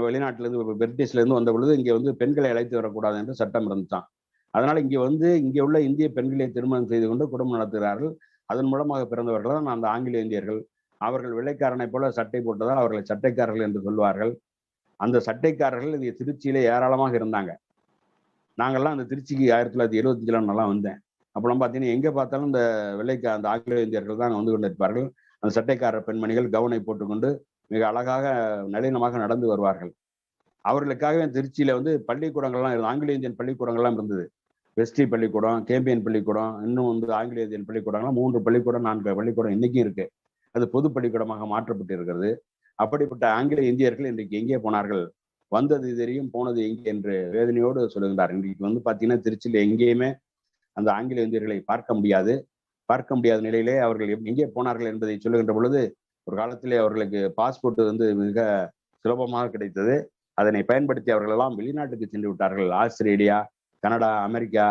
வெளிநாட்டிலிருந்து பிரிட்டிஷ்ல இருந்து வந்த பொழுது இங்கே வந்து பெண்களை அழைத்து வரக்கூடாது என்று சட்டம் இருந்துச்சான். அதனால இங்கே உள்ள இந்திய பெண்களை திருமணம் செய்து கொண்டு குடும்பம் நடத்துகிறார்கள். அதன் மூலமாக பிறந்தவர்கள் தான் அந்த ஆங்கிலேய இந்தியர்கள். அவர்கள் வெள்ளைக்காரனை போல சட்டை போட்டதால் அவர்களை சட்டைக்காரர்கள் என்று சொல்வார்கள். அந்த சட்டைக்காரர்கள் இங்கே திருச்சியிலே ஏராளமாக இருந்தாங்க. நாங்கள்லாம் அந்த திருச்சிக்கு 1975 நல்லா வந்தேன். அப்பெல்லாம் பார்த்தீங்கன்னா எங்கே பார்த்தாலும் இந்த அந்த ஆங்கிலேய இந்தியர்கள் தான் வந்து கொண்டிருப்பார்கள். அந்த சட்டைக்காரர் பெண்மணிகள் கவுனை போட்டுக்கொண்டு மிக அழகாக நளினமாக நடந்து வருவார்கள். அவர்களுக்காகவே திருச்சியில வந்து பள்ளிக்கூடங்கள்லாம் இருந்தது. ஆங்கிலேய இந்தியன் பள்ளிக்கூடங்கள்லாம் இருந்தது. வெஸ்டி பள்ளிக்கூடம், கேம்பியன் பள்ளிக்கூடம், இன்னும் வந்து ஆங்கிலேய இந்தியன் பள்ளிக்கூடங்கள்லாம் 3 பள்ளிக்கூடம் 4 பள்ளிக்கூடம் இன்னைக்கும் இருக்கு. அது பொது பள்ளிக்கூடமாக மாற்றப்பட்டு இருக்கிறது. அப்படிப்பட்ட ஆங்கிலேய இந்தியர்கள் இன்றைக்கு எங்கே போனார்கள்? வந்தது தெரியும், போனது எங்கே என்று வேதனையோடு சொல்லுகின்றார். இன்றைக்கு வந்து பார்த்தீங்கன்னா திருச்சியில் எங்கேயுமே அந்த ஆங்கிலேய இந்தியர்களை பார்க்க முடியாத நிலையிலே அவர்கள் எங்கே போனார்கள் என்பதை சொல்லுகின்ற பொழுது, ஒரு காலத்திலே அவர்களுக்கு பாஸ்போர்ட் வந்து மிக சுலபமாக கிடைத்தது. அதனை பயன்படுத்தி அவர்கள் எல்லாம் வெளிநாட்டுக்கு சென்று விட்டார்கள். ஆஸ்திரேலியா, கனடா, அமெரிக்கா,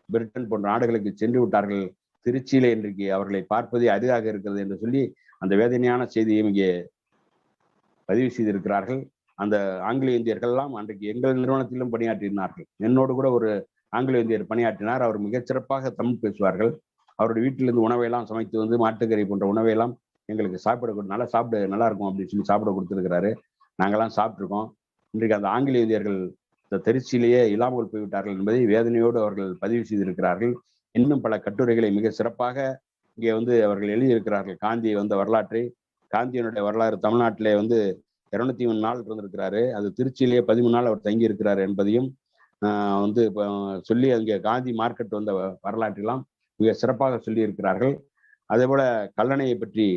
பிரிட்டன் போன்ற நாடுகளுக்கு சென்று விட்டார்கள். திருச்சியிலே இன்றைக்கு அவர்களை பார்ப்பதே அரிதாக இருக்கிறது என்று சொல்லி அந்த வேதனையான செய்தியும் இங்கே பதிவு செய்திருக்கிறார்கள். அந்த ஆங்கிலேய இந்தியர்கள் எல்லாம் அன்றைக்கு எங்கள் நிறுவனத்திலும் பணியாற்றினார்கள். என்னோடு கூட ஒரு ஆங்கிலேய இந்தியர் பணியாற்றினார். அவர் மிகச்சிறப்பாக தமிழ் பேசுவார்கள். அவருடைய வீட்டிலிருந்து உணவையெல்லாம் சமைத்து வந்து மாட்டுக்கறி போன்ற உணவையெல்லாம் எங்களுக்கு சாப்பிட நல்லா இருக்கும் அப்படின்னு சொல்லி சாப்பிட கொடுத்துருக்கிறாரு. நாங்கெல்லாம் சாப்பிட்ருக்கோம். இன்றைக்கு அந்த ஆங்கிலேய இந்தியர்கள் இந்த திருச்சியிலேயே இல்லாமல் போய்விட்டார்கள் என்பதை வேதனையோடு அவர்கள் பதிவு செய்திருக்கிறார்கள். இன்னும் பல கட்டுரைகளை மிக சிறப்பாக இங்கே வந்து அவர்கள் எழுதியிருக்கிறார்கள். காந்தி வந்த வரலாற்றை, காந்தியினுடைய வரலாறு தமிழ்நாட்டிலே வந்து 203 நாள் இருந்திருக்கிறாரு. அது திருச்சியிலேயே 13 நாள் அவர் தங்கி இருக்கிறார் என்பதையும் வந்து சொல்லி அங்கே காந்தி மார்க்கெட் வந்த வரலாற்றெல்லாம் மிக சிறப்பாக சொல்லி இருக்கிறார்கள். அதே போல கல்லணையை பற்றி,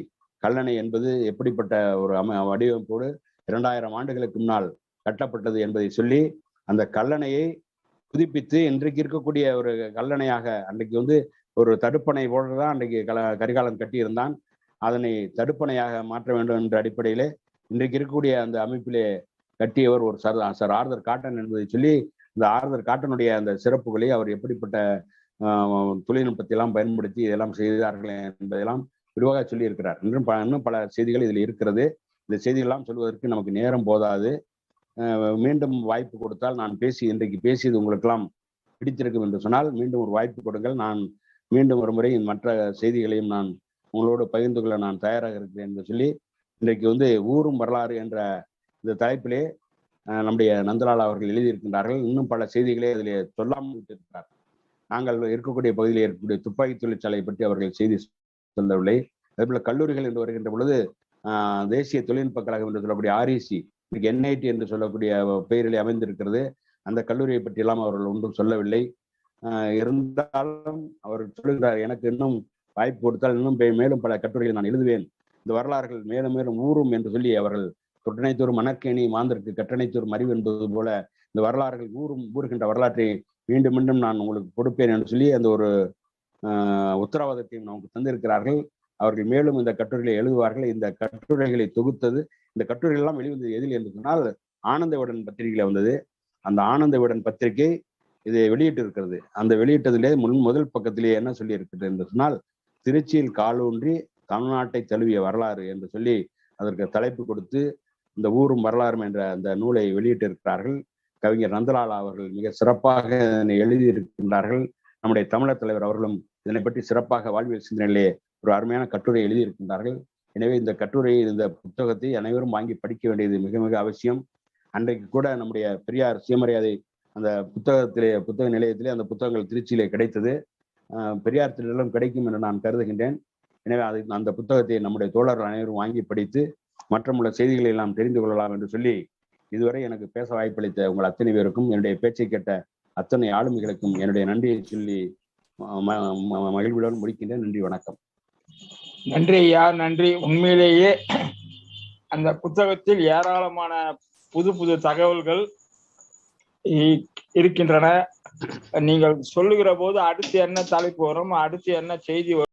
கல்லணை என்பது எப்படிப்பட்ட ஒரு வடிவமைப்போடு 2000 ஆண்டுகளுக்கு முன்னால் கட்டப்பட்டது என்பதை சொல்லி அந்த கல்லணையை புதுப்பித்து இன்றைக்கு இருக்கக்கூடிய ஒரு கல்லணையாக, அன்றைக்கு வந்து ஒரு தடுப்பணை போலதான் அன்றைக்கு கரிகாலன் கட்டியிருந்தான். அதனை தடுப்பணையாக மாற்ற வேண்டும் என்ற அடிப்படையிலே இன்றைக்கு இருக்கக்கூடிய அந்த அமைப்பிலே கட்டியவர் ஒரு சர் ஆர்தர் காட்டன் என்பதை சொல்லி, இந்த ஆர்தர் காட்டனுடைய அந்த சிறப்புகளை அவர் எப்படிப்பட்ட தொழில்நுட்பத்தை எல்லாம் பயன்படுத்தி இதெல்லாம் செய்தார்கள் என்பதெல்லாம் விரிவாக சொல்லி இருக்கிறார். இன்னும் பல செய்திகள் இதில் இருக்கிறது. இந்த செய்திகளெல்லாம் சொல்வதற்கு நமக்கு நேரம் போதாது. மீண்டும் வாய்ப்பு கொடுத்தால் நான் இன்றைக்கு பேசியது உங்களுக்கெல்லாம் பிடித்திருக்கும் என்று சொன்னால் மீண்டும் ஒரு வாய்ப்பு கொடுங்கள். நான் மீண்டும் ஒரு முறை மற்ற செய்திகளையும் நான் உங்களோடு பகிர்ந்து கொள்ள நான் தயாராக இருக்கிறேன் என்று சொல்லி, இன்றைக்கு வந்து ஊரும் வரலாறு என்ற இந்த தலைப்பிலே நம்முடைய நந்தலால் அவர்கள் எழுதியிருக்கின்றார்கள். இன்னும் பல செய்திகளை அதிலே சொல்லாமல் இருக்கிறார். நாங்கள் இருக்கக்கூடிய பகுதியில் இருக்கக்கூடிய துப்பாக்கி தொழிற்சாலை பற்றி அவர்கள் செய்தி சொல்லவில்லை. அதேபோல கல்லூரிகள் என்று வருகின்ற பொழுது தேசிய தொழில்நுட்ப கழகம் என்று சொல்லக்கூடிய ஆர்இசி, NIT என்று சொல்லக்கூடிய பெயரிலே அமைந்திருக்கிறது. அந்த கல்லூரியை பற்றி எல்லாம் அவர்கள் ஒன்றும் சொல்லவில்லை. இருந்தாலும் அவர் சொல்லுகிறார், எனக்கு இன்னும் வாய்ப்பு கொடுத்தால் இன்னும் மேலும் பல கட்டுரைகளை நான் எழுதுவேன், இந்த வரலாறுகள் மேலும் மேலும் ஊறும் என்று சொல்லி அவர்கள் தொட்டனைத்தோறும் மணற்கேணி மாந்தருக்கு கட்டணைத்தோறும் அறிவு என்பது போல இந்த வரலாறுகள் ஊறுகின்ற வரலாற்றை மீண்டும் மீண்டும் நான் உங்களுக்கு கொடுப்பேன் என்று சொல்லி அந்த ஒரு உத்தரவாதத்தையும் நமக்கு தந்திருக்கிறார்கள். அவர்கள் மேலும் இந்த கட்டுரைகளை எழுதுவார்கள். இந்த கட்டுரைகளை தொகுத்தது, இந்த கட்டுரைகள் எல்லாம் வெளிவந்தது எதில் என்று சொன்னால் ஆனந்த விகடன் பத்திரிகையில வந்தது. அந்த ஆனந்த விகடன் பத்திரிகை இதை வெளியிட்டு இருக்கிறது. அந்த வெளியிட்டதிலே முதல் பக்கத்திலேயே என்ன சொல்லி இருக்கிறது என்று சொன்னால், திருச்சியில் காலூன்றி தமிழ்நாட்டை தழுவிய வரலாறு என்று சொல்லி அதற்கு தலைப்பு கொடுத்து இந்த ஊரும் வரலாறும் என்ற அந்த நூலை வெளியிட்டு இருக்கிறார்கள். கவிஞர் நந்தலால் அவர்கள் மிக சிறப்பாக இதனை எழுதியிருக்கின்றார்கள். நம்முடைய தமிழர் தலைவர் அவர்களும் இதனை பற்றி சிறப்பாக வாழ்வியல் சிந்தனையிலே ஒரு அருமையான கட்டுரை எழுதியிருக்கின்றார்கள். எனவே இந்த கட்டுரை, இந்த புத்தகத்தை அனைவரும் வாங்கி படிக்க வேண்டியது மிக மிக அவசியம். அன்றைக்கு கூட நம்முடைய பெரியார் சுயமரியாதை அந்த புத்தக நிலையத்திலே அந்த புத்தகங்கள் திருச்சியிலே கிடைத்தது. பெரியார் திருடலும் கிடைக்கும் என்று நான் கருதுகின்றேன். எனவே அந்த புத்தகத்தை நம்முடைய தோழர்கள் அனைவரும் வாங்கி படித்து மற்றமுள்ள செய்திகளை எல்லாம் தெரிந்து கொள்ளலாம் என்று சொல்லி இதுவரை எனக்கு பேச வாய்ப்பளித்த உங்கள் அத்தனை பேருக்கும், என்னுடைய பேச்சை கேட்ட அத்தனை ஆளுமைகளுக்கும் என்னுடைய நன்றியை சொல்லி மகிழ்வுடன் முடிக்கின்றேன். நன்றி, வணக்கம். நன்றி ஐயா, நன்றி. உண்மையிலேயே அந்த புத்தகத்தில் ஏராளமான புது புது தகவல்கள் இருக்கின்றன. நீங்கள் சொல்லுகிற போது அடுத்து என்ன தலைப்பு வரும், அடுத்து என்ன செய்தி வரும்